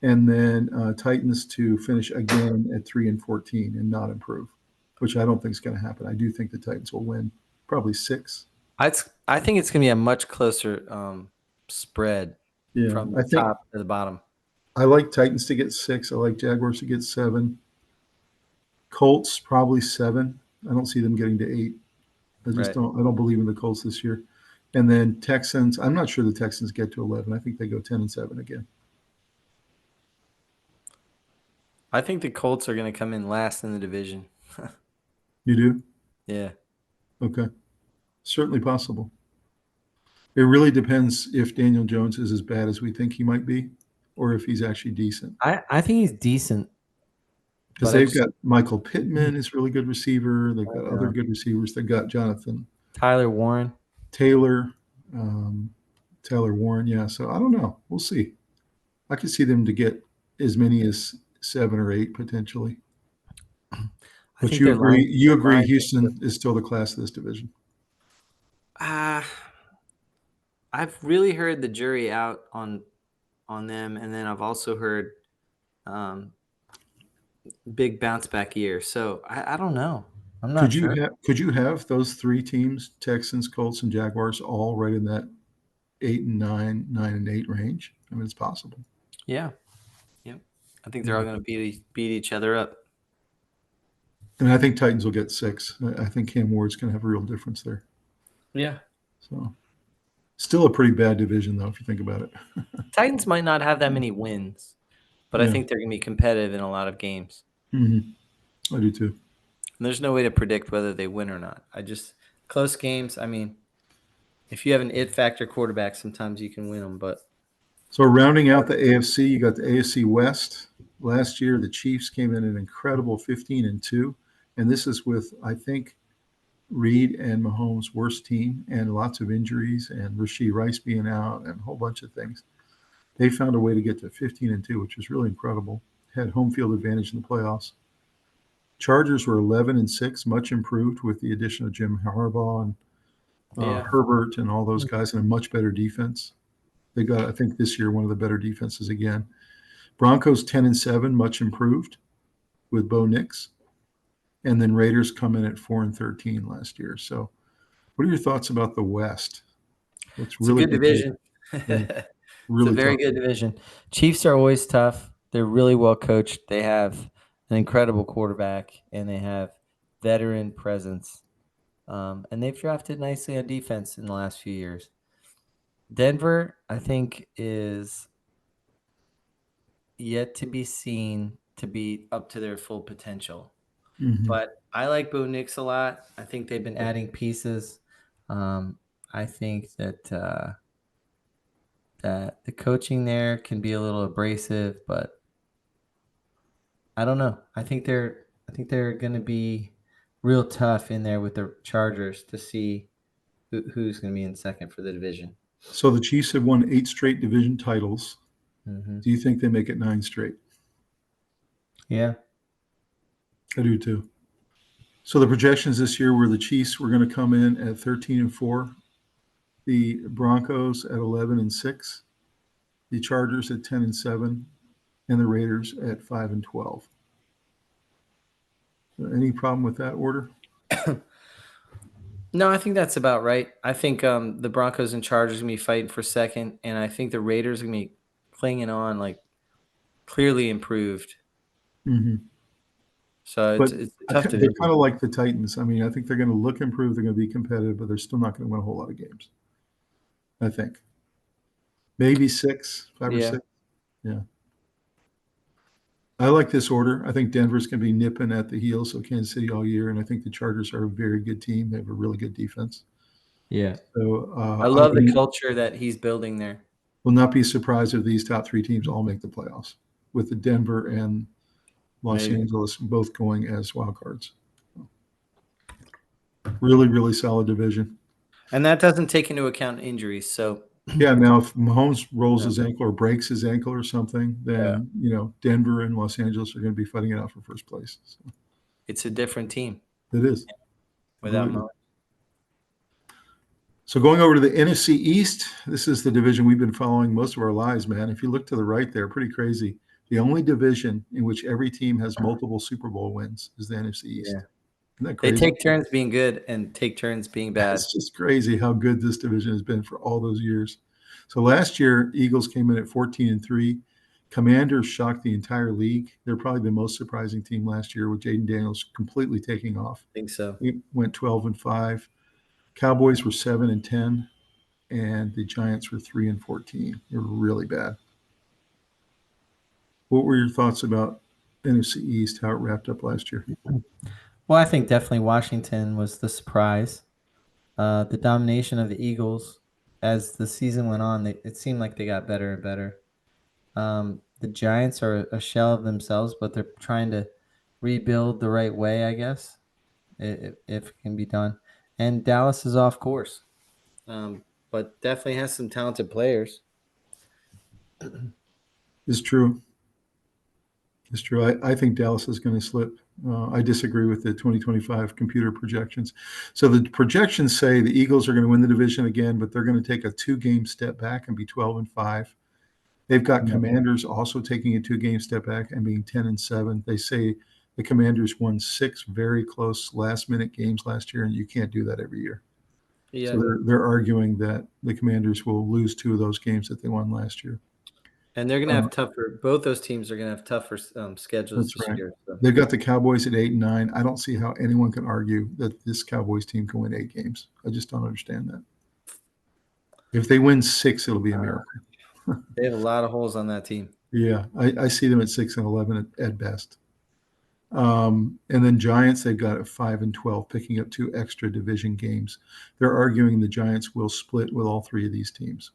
And then Titans to finish again at 3-14 and not improve, which I don't think is going to happen. I do think the Titans will win probably 6. I think it's going to be a much closer spread from the top to the bottom. I like Titans to get 6. I like Jaguars to get 7. Colts probably 7. I don't see them getting to 8. I don't believe in the Colts this year. And then Texans, I'm not sure the Texans get to 11. I think they go 10-7 again. I think the Colts are going to come in last in the division. You do? Yeah. Okay. Certainly possible. It really depends if Daniel Jones is as bad as we think he might be, or if he's actually decent. I think he's decent. Because they've got Michael Pittman is a really good receiver. They've got other good receivers. They've got Jonathan Tyler Warren. Taylor Warren. Yeah. So I don't know. We'll see. I could see them to get as many as 7 or 8 potentially. But you agree Houston is still the class of this division. I've really heard the jury out on them, and then I've also heard big bounce back year. So I don't know. I'm not sure. Could you have those 3 teams, Texans, Colts, and Jaguars, all right in that 8 and 9, 9 and 8 range? I mean, it's possible. Yeah. Yep. I think they're all going to beat each other up. And I think Titans will get 6. I think Cam Ward's going to have a real difference there. Yeah. So still a pretty bad division, though, if you think about it. Titans might not have that many wins, but I think they're going to be competitive in a lot of games. Mm-hmm. I do too. And there's no way to predict whether they win or not. Close games. I mean, if you have an it factor quarterback, sometimes you can win them. But so rounding out the AFC, you got the AFC West. Last year, the Chiefs came in an incredible 15-2, and this is with, I think, Reed and Mahomes' worst team and lots of injuries and Rashee Rice being out and a whole bunch of things. They found a way to get to 15-2, which is really incredible. Had home field advantage in the playoffs. Chargers were 11-6, much improved with the addition of Jim Harbaugh and Herbert and all those guys, and a much better defense. They got, I think, this year one of the better defenses again. Broncos 10-7, much improved with Bo Nix. And then Raiders come in at 4-13 last year. So what are your thoughts about the West? It's really a good division. Really it's a very good division. Chiefs are always tough. They're really well coached. They have an incredible quarterback, and they have veteran presence. And they've drafted nicely on defense in the last few years. Denver, I think, is yet to be seen to be up to their full potential. Mm-hmm. But I like Bo Nix a lot. I think they've been adding pieces. I think that that the coaching there can be a little abrasive, but I don't know. I think they're going to be real tough in there with the Chargers to see who's going to be in second for the division. So the Chiefs have won 8 straight division titles. Mm-hmm. Do you think they make it 9 straight? Yeah. I do too. So the projections this year were the Chiefs were going to come in at 13-4, the Broncos at 11-6, the Chargers at 10-7, and the Raiders at 5-12. So any problem with that order? No, I think that's about right. I think the Broncos and Chargers are going to be fighting for second, and I think the Raiders are going to be clinging on, like, clearly improved. Mm-hmm. So it's tough to do. They're kind of like the Titans. I mean, I think they're going to look improved. They're going to be competitive, but they're still not going to win a whole lot of games. I think. Maybe 5 or 6. Yeah. I like this order. I think Denver's going to be nipping at the heels of Kansas City all year, and I think the Chargers are a very good team. They have a really good defense. Yeah. So I love the culture that he's building there. Will not be surprised if these top 3 teams all make the playoffs, with the Denver and Los Angeles both going as wild cards. Really, really solid division. And that doesn't take into account injuries. So yeah, now if Mahomes rolls his ankle or breaks his ankle or something, then Denver and Los Angeles are going to be fighting it out for first place. So. It's a different team. It is. Without Mahomes. So going over to the NFC East, this is the division we've been following most of our lives, man. If you look to the right there, pretty crazy. The only division in which every team has multiple Super Bowl wins is the NFC East. Yeah. Isn't that crazy? They take turns being good and take turns being bad. It's just crazy how good this division has been for all those years. So last year, Eagles came in at 14-3. Commanders shocked the entire league. They're probably the most surprising team last year with Jaden Daniels completely taking off. I think so. We went 12-5. Cowboys were 7-10. and the Giants were 3-14. They were really bad. What were your thoughts about NFC East, how it wrapped up last year? Well, I think definitely Washington was the surprise. The domination of the Eagles as the season went on, it seemed like they got better and better. The Giants are a shell of themselves, but they're trying to rebuild the right way, I guess, if it can be done. And Dallas is off course, but definitely has some talented players. It's true. It's true. I think Dallas is going to slip. I disagree with the 2025 computer projections. So the projections say the Eagles are going to win the division again, but they're going to take a 2-game step back and be 12-5. They've got Commanders also taking a 2-game step back and being 10-7. They say the Commanders won 6 very close last-minute games last year, and you can't do that every year. Yeah. So they're arguing that the Commanders will lose 2 of those games that they won last year. And they're going to have tougher. Both those teams are going to have tougher schedules this year. So. They've got the Cowboys at 8-9. I don't see how anyone can argue that this Cowboys team can win 8 games. I just don't understand that. If they win 6, it'll be a miracle. They have a lot of holes on that team. Yeah, I see them at 6-11 at best. And then Giants, they've got at 5-12, picking up 2 extra division games. They're arguing the Giants will split with all 3 of these teams.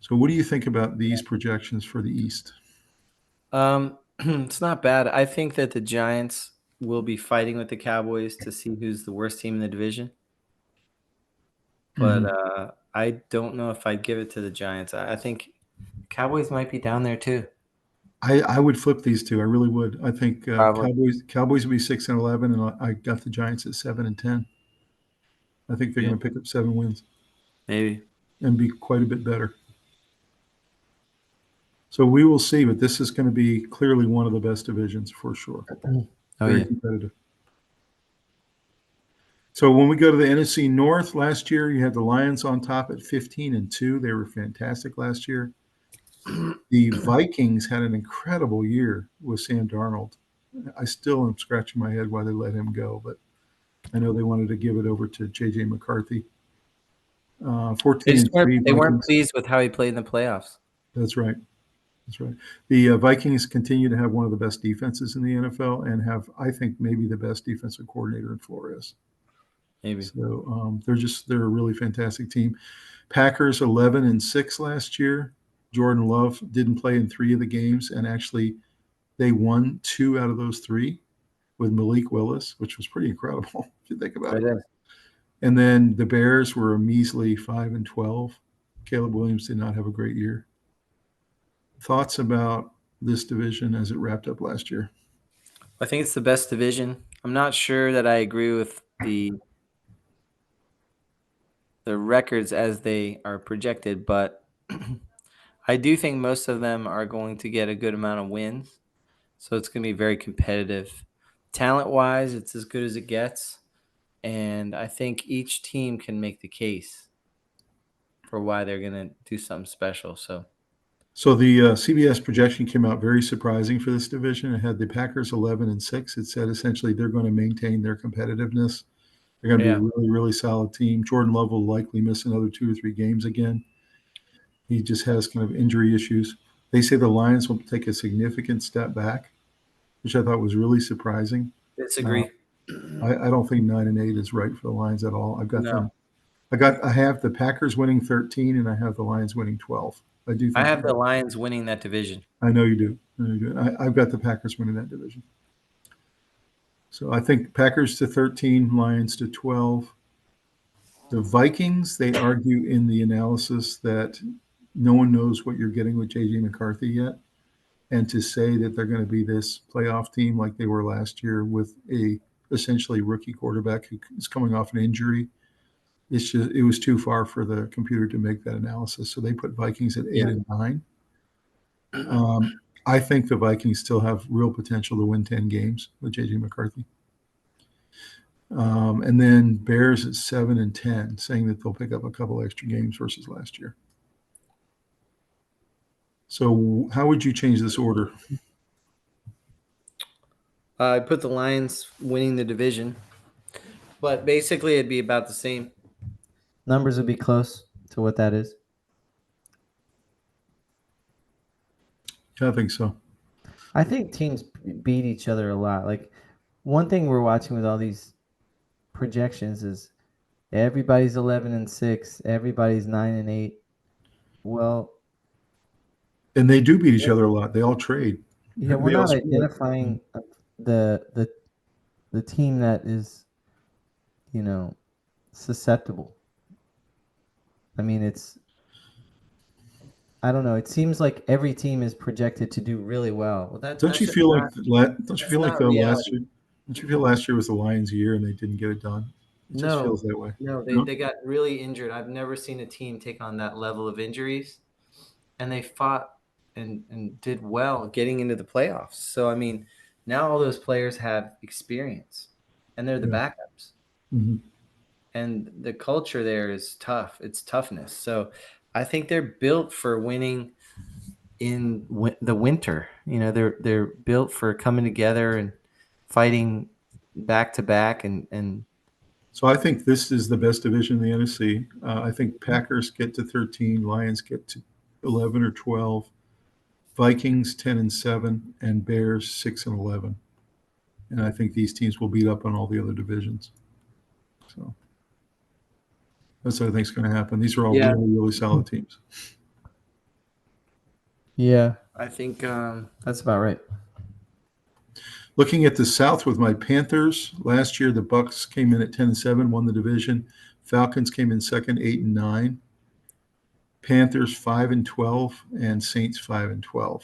So what do you think about these projections for the East? It's not bad. I think that the Giants will be fighting with the Cowboys to see who's the worst team in the division. But I don't know if I'd give it to the Giants. I think Cowboys might be down there too. I would flip these two. I really would. I think Cowboys would be 6-11, and I got the Giants at 7-10. I think they're going to pick up 7 wins. Maybe. And be quite a bit better. So we will see, but this is going to be clearly one of the best divisions for sure. Very competitive. So when we go to the NFC North last year, you had the Lions on top at 15-2. They were fantastic last year. The Vikings had an incredible year with Sam Darnold. I still am scratching my head why they let him go, but I know they wanted to give it over to J.J. McCarthy. 14-3. They weren't pleased with how he played in the playoffs. That's right. That's right. The Vikings continue to have one of the best defenses in the NFL and have, I think, maybe the best defensive coordinator in Flores. Maybe. So they're a really fantastic team. Packers 11-6 last year. Jordan Love didn't play in 3 of the games, and actually they won 2 out of those 3 with Malik Willis, which was pretty incredible if you think about it. And then the Bears were a measly 5-12. Caleb Williams did not have a great year. Thoughts about this division as it wrapped up last year? I think it's the best division. I'm not sure that I agree with the records as they are projected, but I do think most of them are going to get a good amount of wins. So it's going to be very competitive. Talent-wise, it's as good as it gets. And I think each team can make the case for why they're going to do something special. So the CBS projection came out very surprising for this division. It had the Packers 11-6. It said essentially they're going to maintain their competitiveness. They're going to be a really, really solid team. Jordan Love will likely miss another 2 or 3 games again. He just has kind of injury issues. They say the Lions will take a significant step back, which I thought was really surprising. Disagree. I don't think 9-8 is right for the Lions at all. I've got them. I have the Packers winning 13, and I have the Lions winning 12. I have the Lions winning that division. I know you do. I've got the Packers winning that division. So I think Packers to 13, Lions to 12. The Vikings, they argue in the analysis that no one knows what you're getting with J.J. McCarthy yet. And to say that they're going to be this playoff team like they were last year with a essentially rookie quarterback who is coming off an injury, it was too far for the computer to make that analysis. So they put Vikings at 8-9. I think the Vikings still have real potential to win 10 games with J.J. McCarthy. And then Bears at 7-10, saying that they'll pick up a couple extra games versus last year. So how would you change this order? I put the Lions winning the division, but basically it'd be about the same. numbers would be close to what that is. I think so. I think teams beat each other a lot. Like one thing we're watching with all these projections is everybody's 11-6, everybody's 9-8. Well, And they do beat each other a lot. They all trade. yeah, we're They all not split. identifying the team that is, susceptible. I mean, I don't know. It seems like every team is projected to do really well. Well, Don't that's you just feel not, don't you that's feel like not though last reality. year? Don't you feel last year was the Lions' year and they didn't get it done? It just No, feels that way. no, No? they got really injured. I've never seen a team take on that level of injuries, and they fought and did well getting into the playoffs. So I mean, now all those players have experience, and they're the Yeah. backups. hmm And the culture there is tough. It's toughness. So I think they're built for winning in the winter. They're built for coming together and fighting back to back. And So I think this is the best division in the NFC. I think Packers get to 13, Lions get to 11 or 12, Vikings 10-7, and Bears 6-11. And I think these teams will beat up on all the other divisions. So that's what I think is going to happen. These are all Yeah. really, really solid teams. yeah, I think that's about right. Looking at the South with my Panthers, last year the Bucks came in at 10-7, won the division. Falcons came in second, 8-9. Panthers 5-12, and Saints 5-12.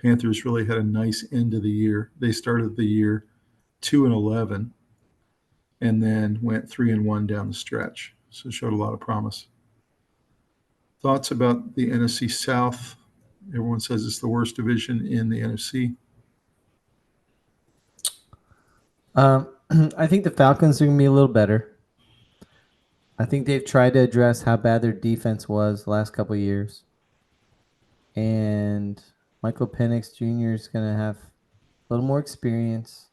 Panthers really had a nice end of the year. They started the year 2-11, and then went 3-1 down the stretch. So showed a lot of promise. Thoughts about the NFC South? Everyone says it's the worst division in the NFC. I think the Falcons are going to be a little better. I think they've tried to address how bad their defense was the last couple of years. And Michael Penix Jr. is going to have a little more experience.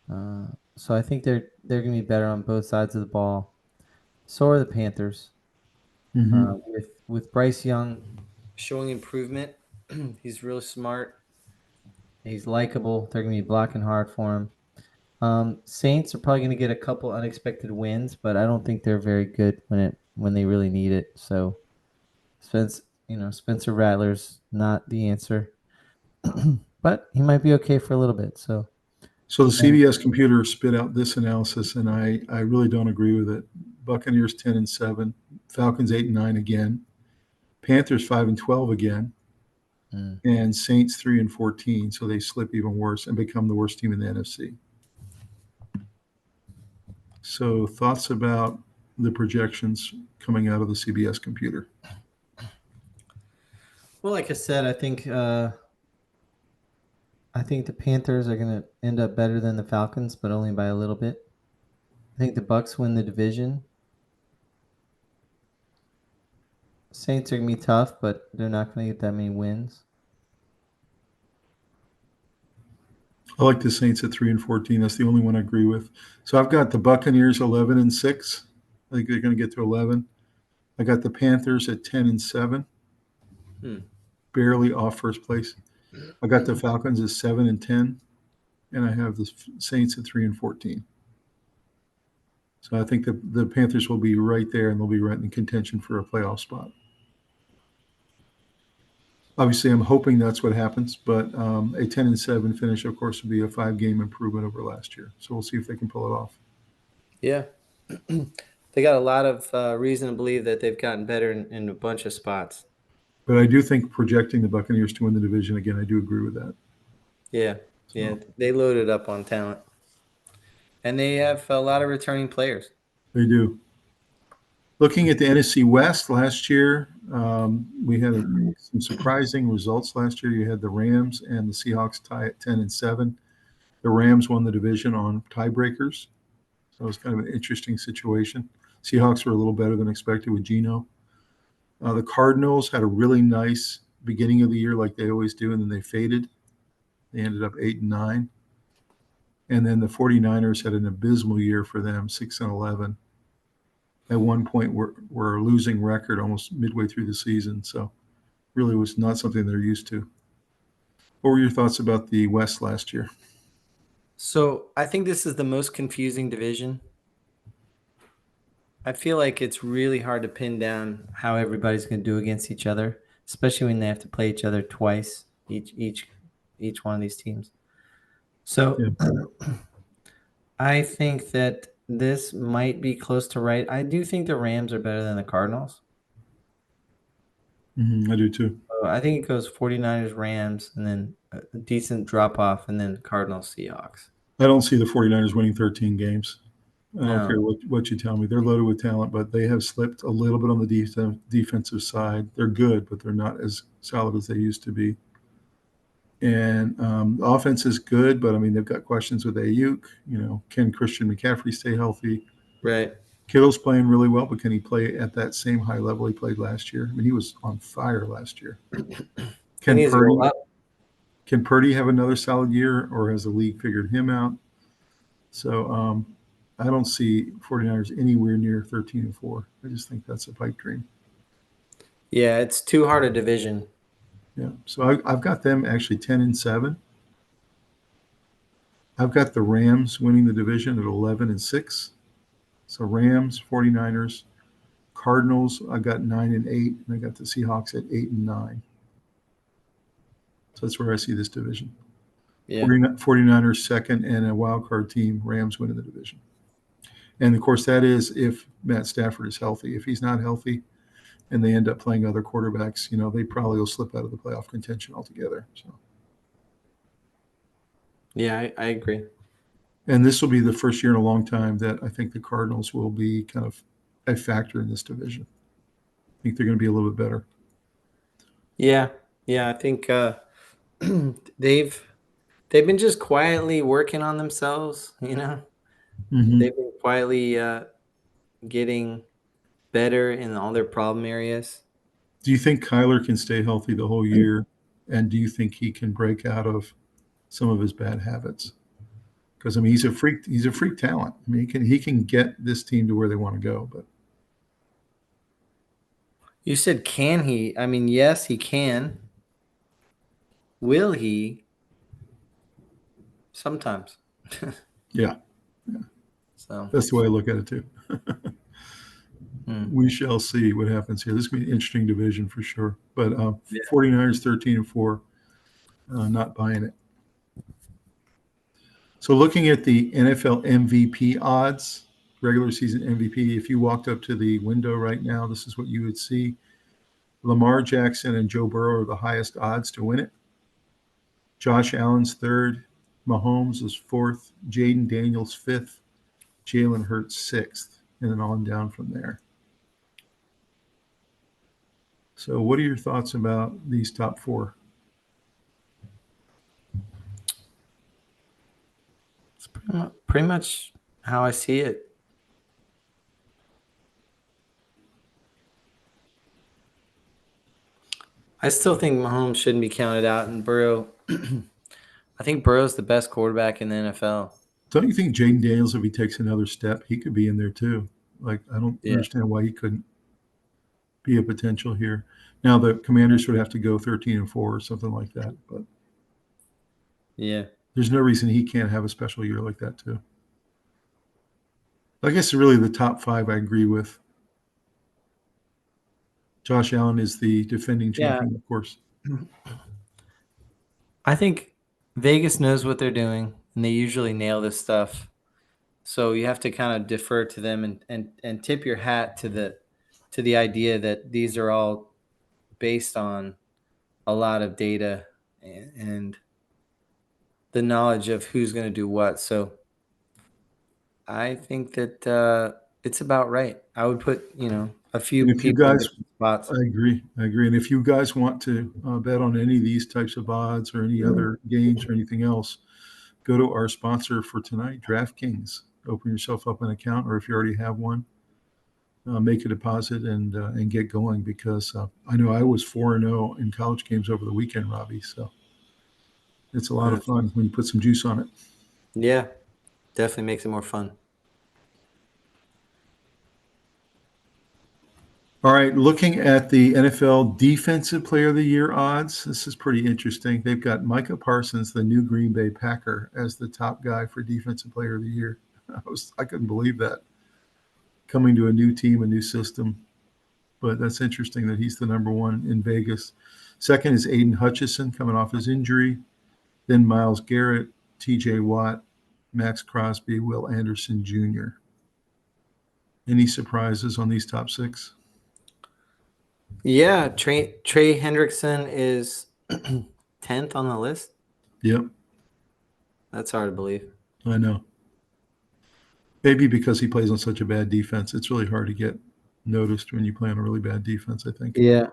So I think they're going to be better on both sides of the ball. So are the Panthers. With Bryce Young showing improvement, he's really smart. He's likable. They're going to be blocking hard for him. Saints are probably going to get a couple unexpected wins, but I don't think they're very good when they really need it. So Spencer Rattler's not the answer, but he might be okay for a little bit. So the CBS computer spit out this analysis, and I really don't agree with it. Buccaneers 10-7, Falcons 8-9 again, Panthers 5-12 again, and Saints 3-14. So they slip even worse and become the worst team in the NFC. So thoughts about the projections coming out of the CBS computer? Well, like I said, I think the Panthers are going to end up better than the Falcons, but only by a little bit. I think the Bucks win the division. Saints are going to be tough, but they're not going to get that many wins. I like the Saints at 3-14. That's the only one I agree with. So I've got the Buccaneers 11-6. I think they're going to get to 11. I got the Panthers at 10-7, barely off first place. I got the Falcons at 7-10, and I have the Saints at 3-14. So I think the Panthers will be right there, and they'll be right in contention for a playoff spot. Obviously, I'm hoping that's what happens, but a 10-7 finish, of course, would be a 5-game improvement over last year. So we'll see if they can pull it off. Yeah. They got a lot of reason to believe that they've gotten better in a bunch of spots. But I do think projecting the Buccaneers to win the division again, I do agree with that. Yeah. Yeah. They loaded up on talent. And they have a lot of returning players. They do. Looking at the NFC West last year, we had some surprising results last year. You had the Rams and the Seahawks tie at 10-7. The Rams won the division on tiebreakers. So it was kind of an interesting situation. Seahawks were a little better than expected with Geno. The Cardinals had a really nice beginning of the year like they always do, and then they faded. They ended up 8-9. And then the 49ers had an abysmal year for them, 6-11. at one point were a losing record almost midway through the season. So really was not something they're used to. What were your thoughts about the West last year? So I think this is the most confusing division. I feel like it's really hard to pin down how everybody's going to do against each other, especially when they have to play each other twice, each one of these teams. So Yeah. I think that this might be close to right. I do think the Rams are better than the Cardinals. I do too. I think it goes 49ers, Rams, and then a decent drop off, and then Cardinals, Seahawks. I don't see the 49ers winning 13 games. I don't No. care what you tell me. They're loaded with talent, but they have slipped a little bit on the defensive side. They're good, but they're not as solid as they used to be. And the offense is good, but I mean, they've got questions with Ayuk. Can Christian McCaffrey stay healthy? Right. Kittle's playing really well, but can he play at that same high level he played last year? I mean, he was on fire last year. Can Purdy have another solid year, or has the league figured him out? So I don't see 49ers anywhere near 13-4. I just think that's a pipe dream. Yeah, it's too hard a division. Yeah. So I've got them actually 10-7. I've got the Rams winning the division at 11-6. So Rams, 49ers, Cardinals, I got 9-8, and I got the Seahawks at 8-9. So that's where I see this division. Yeah. 49ers second, and a wild card team, Rams winning the division. And of course, that is if Matt Stafford is healthy. If he's not healthy and they end up playing other quarterbacks, they probably will slip out of the playoff contention altogether. So. Yeah, I agree. And this will be the first year in a long time that I think the Cardinals will be kind of a factor in this division. I think they're going to be a little bit better. Yeah, I think they've been just quietly working on themselves. Mm-hmm. They've been quietly getting better in all their problem areas. Do you think Kyler can stay healthy the whole year? And do you think he can break out of some of his bad habits? Because I mean, he's a freak talent. I mean, he can get this team to where they want to go. But you said, can he? I mean, yes, he can. Will he? Sometimes. Yeah. So that's the way I look at it too. We shall see what happens here. This is going to be an interesting division for sure. But 49ers 13-4, not buying it. So looking at the NFL MVP odds, regular season MVP, if you walked up to the window right now, this is what you would see. Lamar Jackson and Joe Burrow are the highest odds to win it. Josh Allen's third. Mahomes is fourth. Jaden Daniels fifth. Jalen Hurts sixth. And then on down from there. So what are your thoughts about these top four? It's pretty much how I see it. I still think Mahomes shouldn't be counted out, and Burrow. I think Burrow's the best quarterback in the NFL. Don't you think Jaden Daniels, if he takes another step, he could be in there too? Like, I don't understand why he couldn't be a potential here. Now the Commanders would have to go 13-4 or something like that, but there's no reason he can't have a special year like that too. I guess really the top five I agree with. Josh Allen is the defending champion, of course. I think Vegas knows what they're doing, and they usually nail this stuff. So you have to kind of defer to them and tip your hat to the idea that these are all based on a lot of data and the knowledge of who's going to do what. So I think that it's about right. I would put, a few people in different spots. I agree. And if you guys want to bet on any of these types of odds or any other games or anything else, go to our sponsor for tonight, DraftKings. Open yourself up an account, or if you already have one, make a deposit and get going, because I know I was 4-0 in college games over the weekend, Robbie. So it's a lot of fun when you put some juice on it. Yeah, definitely makes it more fun. All right, looking at the NFL Defensive Player of the Year odds, this is pretty interesting. They've got Micah Parsons, the new Green Bay Packer, as the top guy for Defensive Player of the Year. I couldn't believe that. Coming to a new team, a new system. But that's interesting that he's the number one in Vegas. Second is Aiden Hutchinson coming off his injury. Then Myles Garrett, TJ Watt, Max Crosby, Will Anderson Jr. Any surprises on these top six? Yeah, Trey Hendrickson is 10th on the list. Yep. That's hard to believe. I know. Maybe because he plays on such a bad defense. It's really hard to get noticed when you play on a really bad defense, I think. Yeah,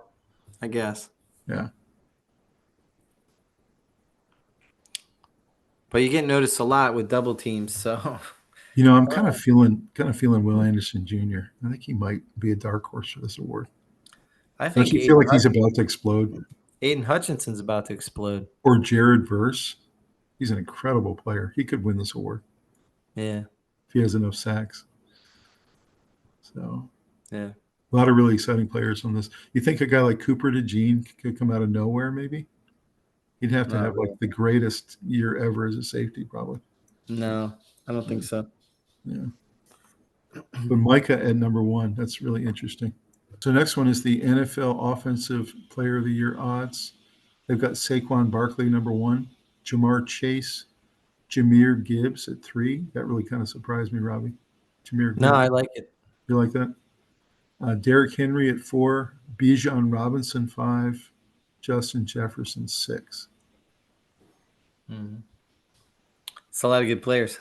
I guess. Yeah. But you get noticed a lot with double teams, so I'm kind of feeling Will Anderson Jr. I think he might be a dark horse for this award. I think Don't you feel like he's about to explode? Aiden Hutchinson's about to explode. Or Jared Verse. He's an incredible player. He could win this award. Yeah. If he has enough sacks. So, yeah. A lot of really exciting players on this. You think a guy like Cooper DeJean could come out of nowhere, maybe? He'd have to have like the greatest year ever as a safety, probably. No, I don't think so. Yeah. But Micah at number one, that's really interesting. So next one is the NFL Offensive Player of the Year odds. They've got Saquon Barkley, number one, Jamar Chase, Jahmyr Gibbs at 3. That really kind of surprised me, Robbie. Jahmyr Gibbs. No, I like it. You like that? Derrick Henry at 4, Bijan Robinson 5, Justin Jefferson 6. Mm-hmm. It's a lot of good players.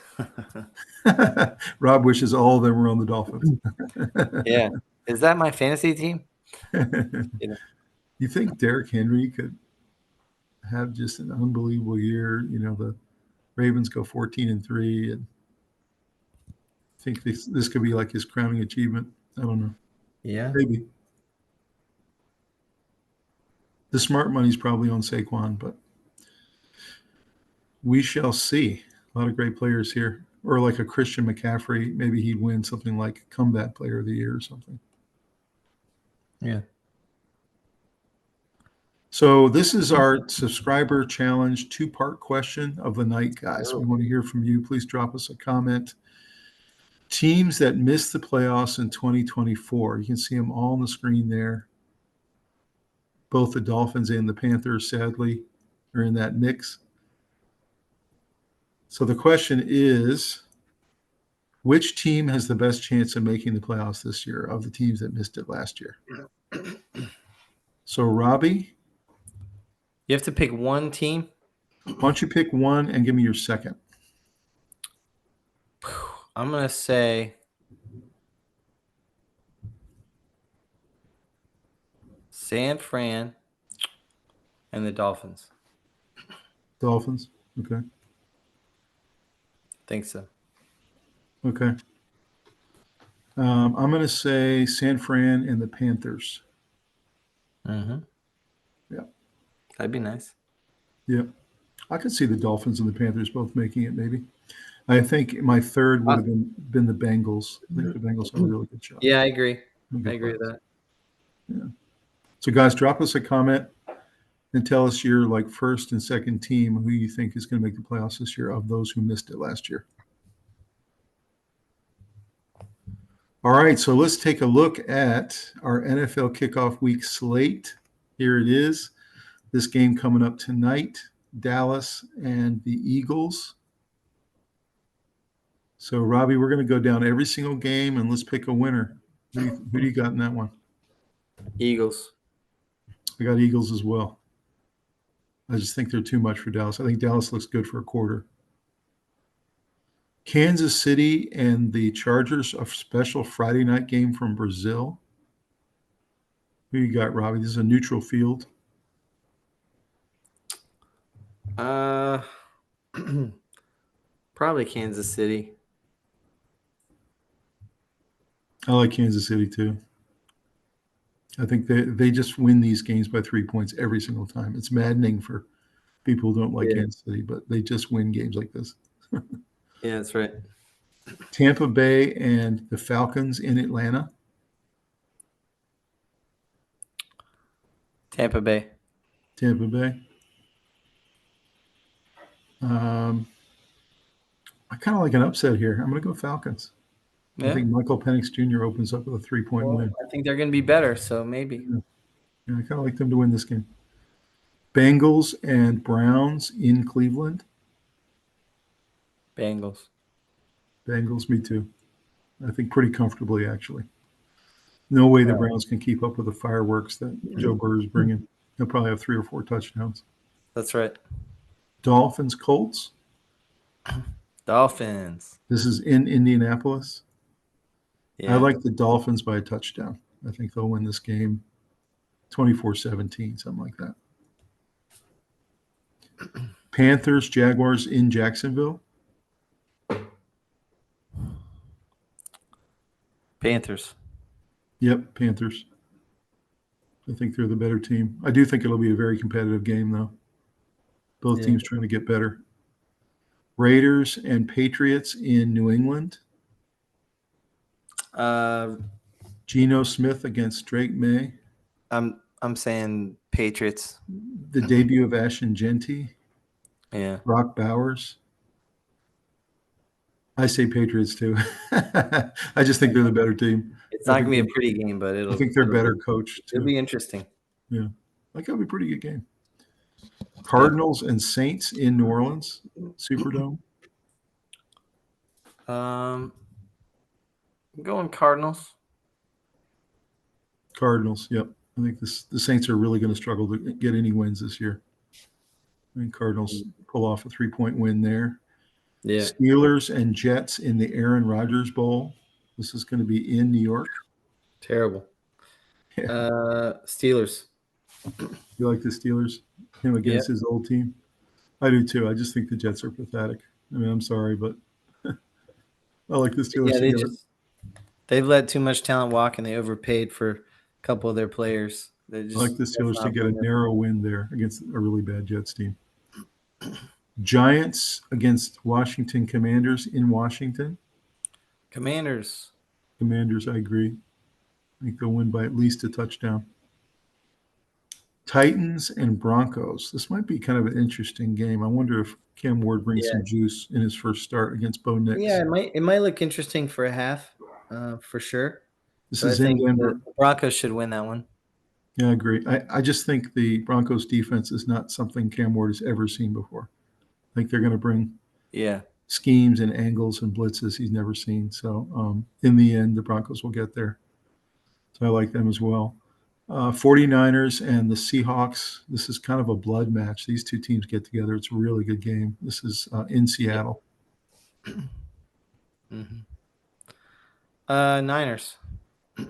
Rob wishes all of them were on the Dolphins. Yeah. Is that my fantasy team? You think Derrick Henry could have just an unbelievable year? The Ravens go 14-3, and I think this could be like his crowning achievement. I don't know. Yeah. Maybe. The smart money's probably on Saquon, but we shall see. A lot of great players here. Or like a Christian McCaffrey, maybe he'd win something like Comeback Player of the Year or something. Yeah. So this is our subscriber challenge 2-part question of the night, guys. We want to hear from you. Please drop us a comment. Teams that missed the playoffs in 2024. You can see them all on the screen there. Both the Dolphins and the Panthers, sadly, are in that mix. So the question is, which team has the best chance of making the playoffs this year of the teams that missed it last year? So, Robbie? You have to pick one team? Why don't you pick one and give me your second? I'm going to say San Fran and the Dolphins. Dolphins? Okay. Think so. Okay. I'm going to say San Fran and the Panthers. Mm-hmm. Yeah. That'd be nice. Yeah. I could see the Dolphins and the Panthers both making it, maybe. I think my third would have been the Bengals. I think the Bengals have a really good shot. Yeah, I agree. I agree with that. Yeah. So, guys, drop us a comment and tell us your first and second team who you think is going to make the playoffs this year of those who missed it last year. All right, so let's take a look at our NFL Kickoff Week slate. Here it is. This game coming up tonight, Dallas and the Eagles. So, Robbie, we're going to go down every single game and let's pick a winner. Who do you got in that one? Eagles. I got Eagles as well. I just think they're too much for Dallas. I think Dallas looks good for a quarter. Kansas City and the Chargers, a special Friday night game from Brazil. Who you got, Robbie? This is a neutral field. Probably Kansas City. I like Kansas City too. I think they just win these games by 3 points every single time. It's maddening for people who don't like Kansas City, but they just win games like this. Yeah, that's right. Tampa Bay and the Falcons in Atlanta. Tampa Bay. Tampa Bay. I kind of like an upset here. I'm going to go Falcons. Yeah. I think Michael Penix Jr. opens up with a 3-point win. I think they're going to be better, so maybe. Yeah, I kind of like them to win this game. Bengals and Browns in Cleveland. Bengals. Bengals, me too. I think pretty comfortably, actually. No way the Browns can keep up with the fireworks that Joe Burrow's bringing. He'll probably have 3 or 4 touchdowns. That's right. Dolphins, Colts. Dolphins. This is in Indianapolis. Yeah. I like the Dolphins by a touchdown. I think they'll win this game 24-17, something like that. Panthers, Jaguars in Jacksonville. Panthers. Yep, Panthers. I think they're the better team. I do think it'll be a very competitive game, though. Both teams trying to get better. Raiders and Patriots in New England. Geno Smith against Drake May. I'm saying Patriots. The debut of Ashton Genty. Yeah. Brock Bowers. I say Patriots too. I just think they're the better team. It's not gonna be a pretty game, but I think they're better coached too. It'll be interesting. Yeah, I think it'll be a pretty good game. Cardinals and Saints in New Orleans, Superdome. I'm going Cardinals. Cardinals, yep. I think the Saints are really going to struggle to get any wins this year. I think Cardinals pull off a 3-point win there. Yeah. Steelers and Jets in the Aaron Rodgers Bowl. This is going to be in New York. Terrible. Yeah. Steelers. You like the Steelers? Him against his old team? I do too. I just think the Jets are pathetic. I mean, I'm sorry, but I like the Steelers. Yeah, they've let too much talent walk, and they overpaid for a couple of their players. I like the Steelers to get a narrow win there against a really bad Jets team. Giants against Washington Commanders in Washington. Commanders, I agree. I think they'll win by at least a touchdown. Titans and Broncos. This might be kind of an interesting game. I wonder if Cam Ward brings some juice in his first start against Bo Nix. Yeah, it might look interesting for a half, for sure. This is in Denver. The Broncos should win that one. Yeah, I agree. I just think the Broncos defense is not something Cam Ward has ever seen before. I think they're going to bring schemes and angles and blitzes he's never seen. So in the end, the Broncos will get there. So I like them as well. 49ers and the Seahawks. This is kind of a blood match. These two teams get together. It's a really good game. This is in Seattle. Mm-hmm. Niners. I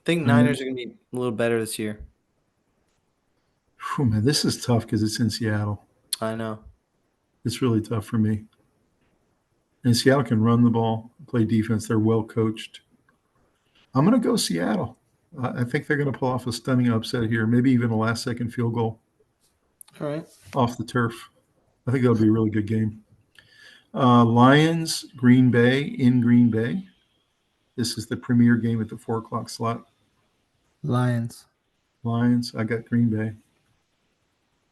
think Niners are going to be a little better this year. Man, this is tough because it's in Seattle. I know. It's really tough for me. And Seattle can run the ball, play defense. They're well coached. I'm going to go Seattle. I think they're going to pull off a stunning upset here, maybe even a last-second field goal. All right. Off the turf. I think that'll be a really good game. Lions, Green Bay in Green Bay. This is the premier game at the 4 o'clock slot. Lions. I got Green Bay.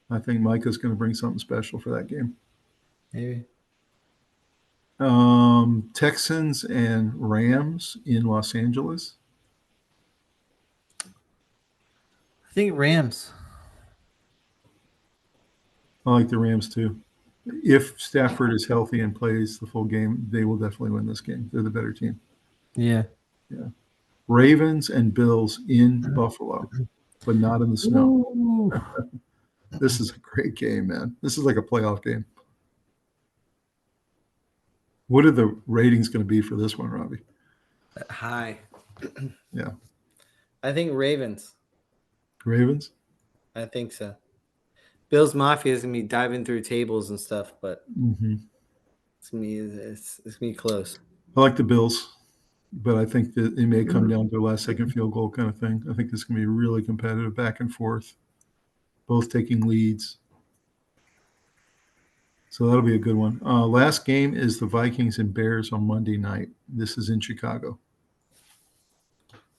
I think Micah's going to bring something special for that game. Maybe. Texans and Rams in Los Angeles. I think Rams. I like the Rams too. If Stafford is healthy and plays the full game, they will definitely win this game. They're the better team. Yeah. Ravens and Bills in Buffalo, but not in the snow. This is a great game, man. This is like a playoff game. What are the ratings going to be for this one, Robbie? High. Yeah. I think Ravens. Ravens? I think so. Bills Mafia is going to be diving through tables and stuff, but it's going to be close. I like the Bills, but I think that it may come down to a last-second field goal kind of thing. I think this is going to be really competitive back and forth, both taking leads. So that'll be a good one. Last game is the Vikings and Bears on Monday night. This is in Chicago.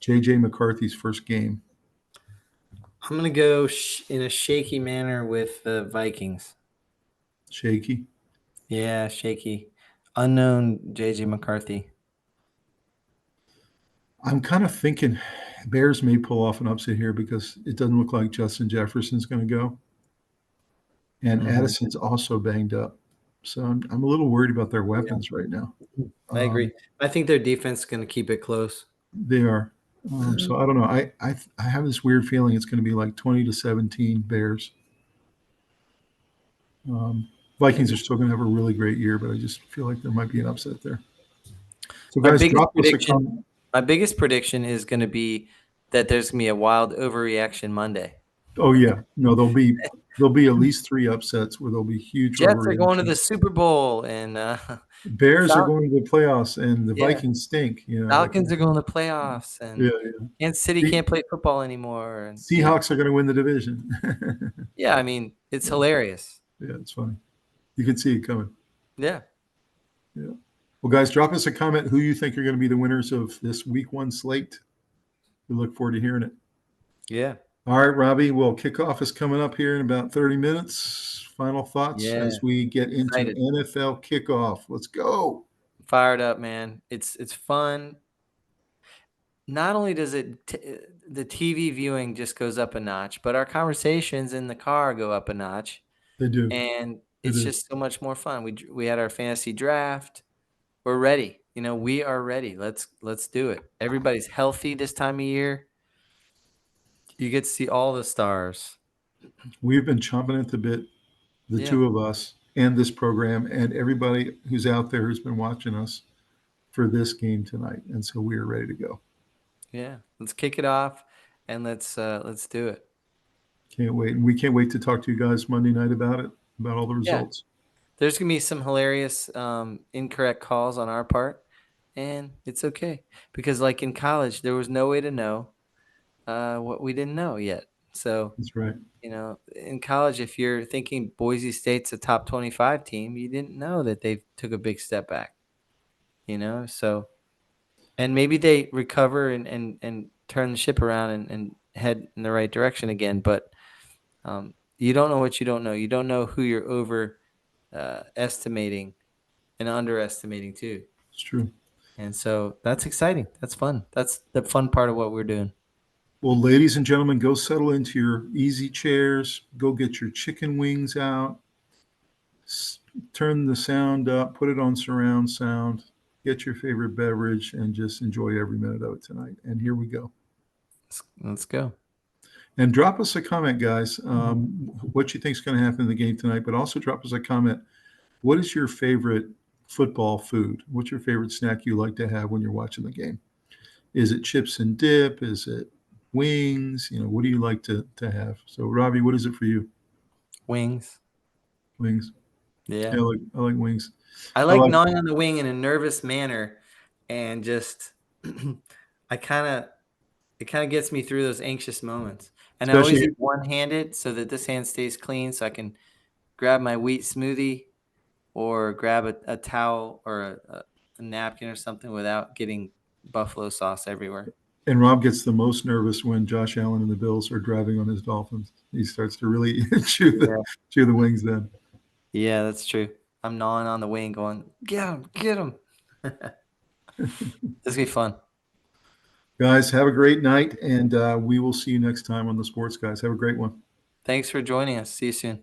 J.J. McCarthy's first game. I'm gonna go in a shaky manner with the Vikings. Shaky. Yeah, shaky. Unknown JJ McCarthy. I'm kind of thinking Bears may pull off an upset here because it doesn't look like Justin Jefferson's going to go. And Addison's also banged up. So I'm a little worried about their weapons right now. I agree. I think their defense is going to keep it close. They are. So I don't know. I have this weird feeling it's going to be like 20-17 Bears. Vikings are still going to have a really great year, but I just feel like there might be an upset there. So guys, drop us a comment. My biggest prediction is going to be that there's going to be a wild overreaction Monday. Oh yeah, no, there'll be at least 3 upsets where there'll be huge. Jets are going to the Super Bowl, and Bears are going to the playoffs, and the Vikings stink. Falcons are going to the playoffs, and Kansas City can't play football anymore. And Seahawks are going to win the division. Yeah, I mean, it's hilarious. Yeah, it's funny. You can see it coming. Yeah. Well, guys, drop us a comment who you think are going to be the winners of this Week 1 slate. We look forward to hearing it. Yeah. All right, Robbie. Well, kickoff is coming up here in about 30 minutes. Final thoughts as we get into NFL kickoff. Let's go. Fired up, man. It's fun. Not only does the TV viewing just goes up a notch, but our conversations in the car go up a notch. They do. And it's just so much more fun. We had our fantasy draft. We're ready. We are ready. Let's do it. Everybody's healthy this time of year. You get to see all the stars. We've been chomping at the bit, the two of us, and this program, and everybody who's out there who's been watching us for this game tonight. And so we are ready to go. Yeah, let's kick it off, and let's do it. Can't wait. And we can't wait to talk to you guys Monday night about it, about all the results. There's going to be some hilarious incorrect calls on our part, and it's okay. Because like in college, there was no way to know what we didn't know yet. So that's right. In college, if you're thinking Boise State's a top 25 team, you didn't know that they took a big step back. So, and maybe they recover and turn the ship around and head in the right direction again. But you don't know what you don't know. You don't know who you're over estimating and underestimating too. It's true. And so that's exciting. That's fun. That's the fun part of what we're doing. Well, ladies and gentlemen, go settle into your easy chairs. Go get your chicken wings out. Turn the sound up. Put it on surround sound. Get your favorite beverage and just enjoy every minute of it tonight. And here we go. Let's go. And drop us a comment, guys, what you think is going to happen in the game tonight. But also drop us a comment. What is your favorite football food? What's your favorite snack you like to have when you're watching the game? Is it chips and dip? Is it wings? What do you like to have? So, Robbie, what is it for you? Wings. Wings. Yeah. I like wings. I like gnawing on the wing in a nervous manner, and just it kind of gets me through those anxious moments. And I always eat one-handed so that this hand stays clean, so I can grab my wheat smoothie or grab a towel or a napkin or something without getting buffalo sauce everywhere. And Rob gets the most nervous when Josh Allen and the Bills are driving on his Dolphins. He starts to really chew the wings then. Yeah, that's true. I'm gnawing on the wing going, get him. This will be fun. Guys, have a great night, and we will see you next time on the Sports Guys. Have a great one. Thanks for joining us. See you soon.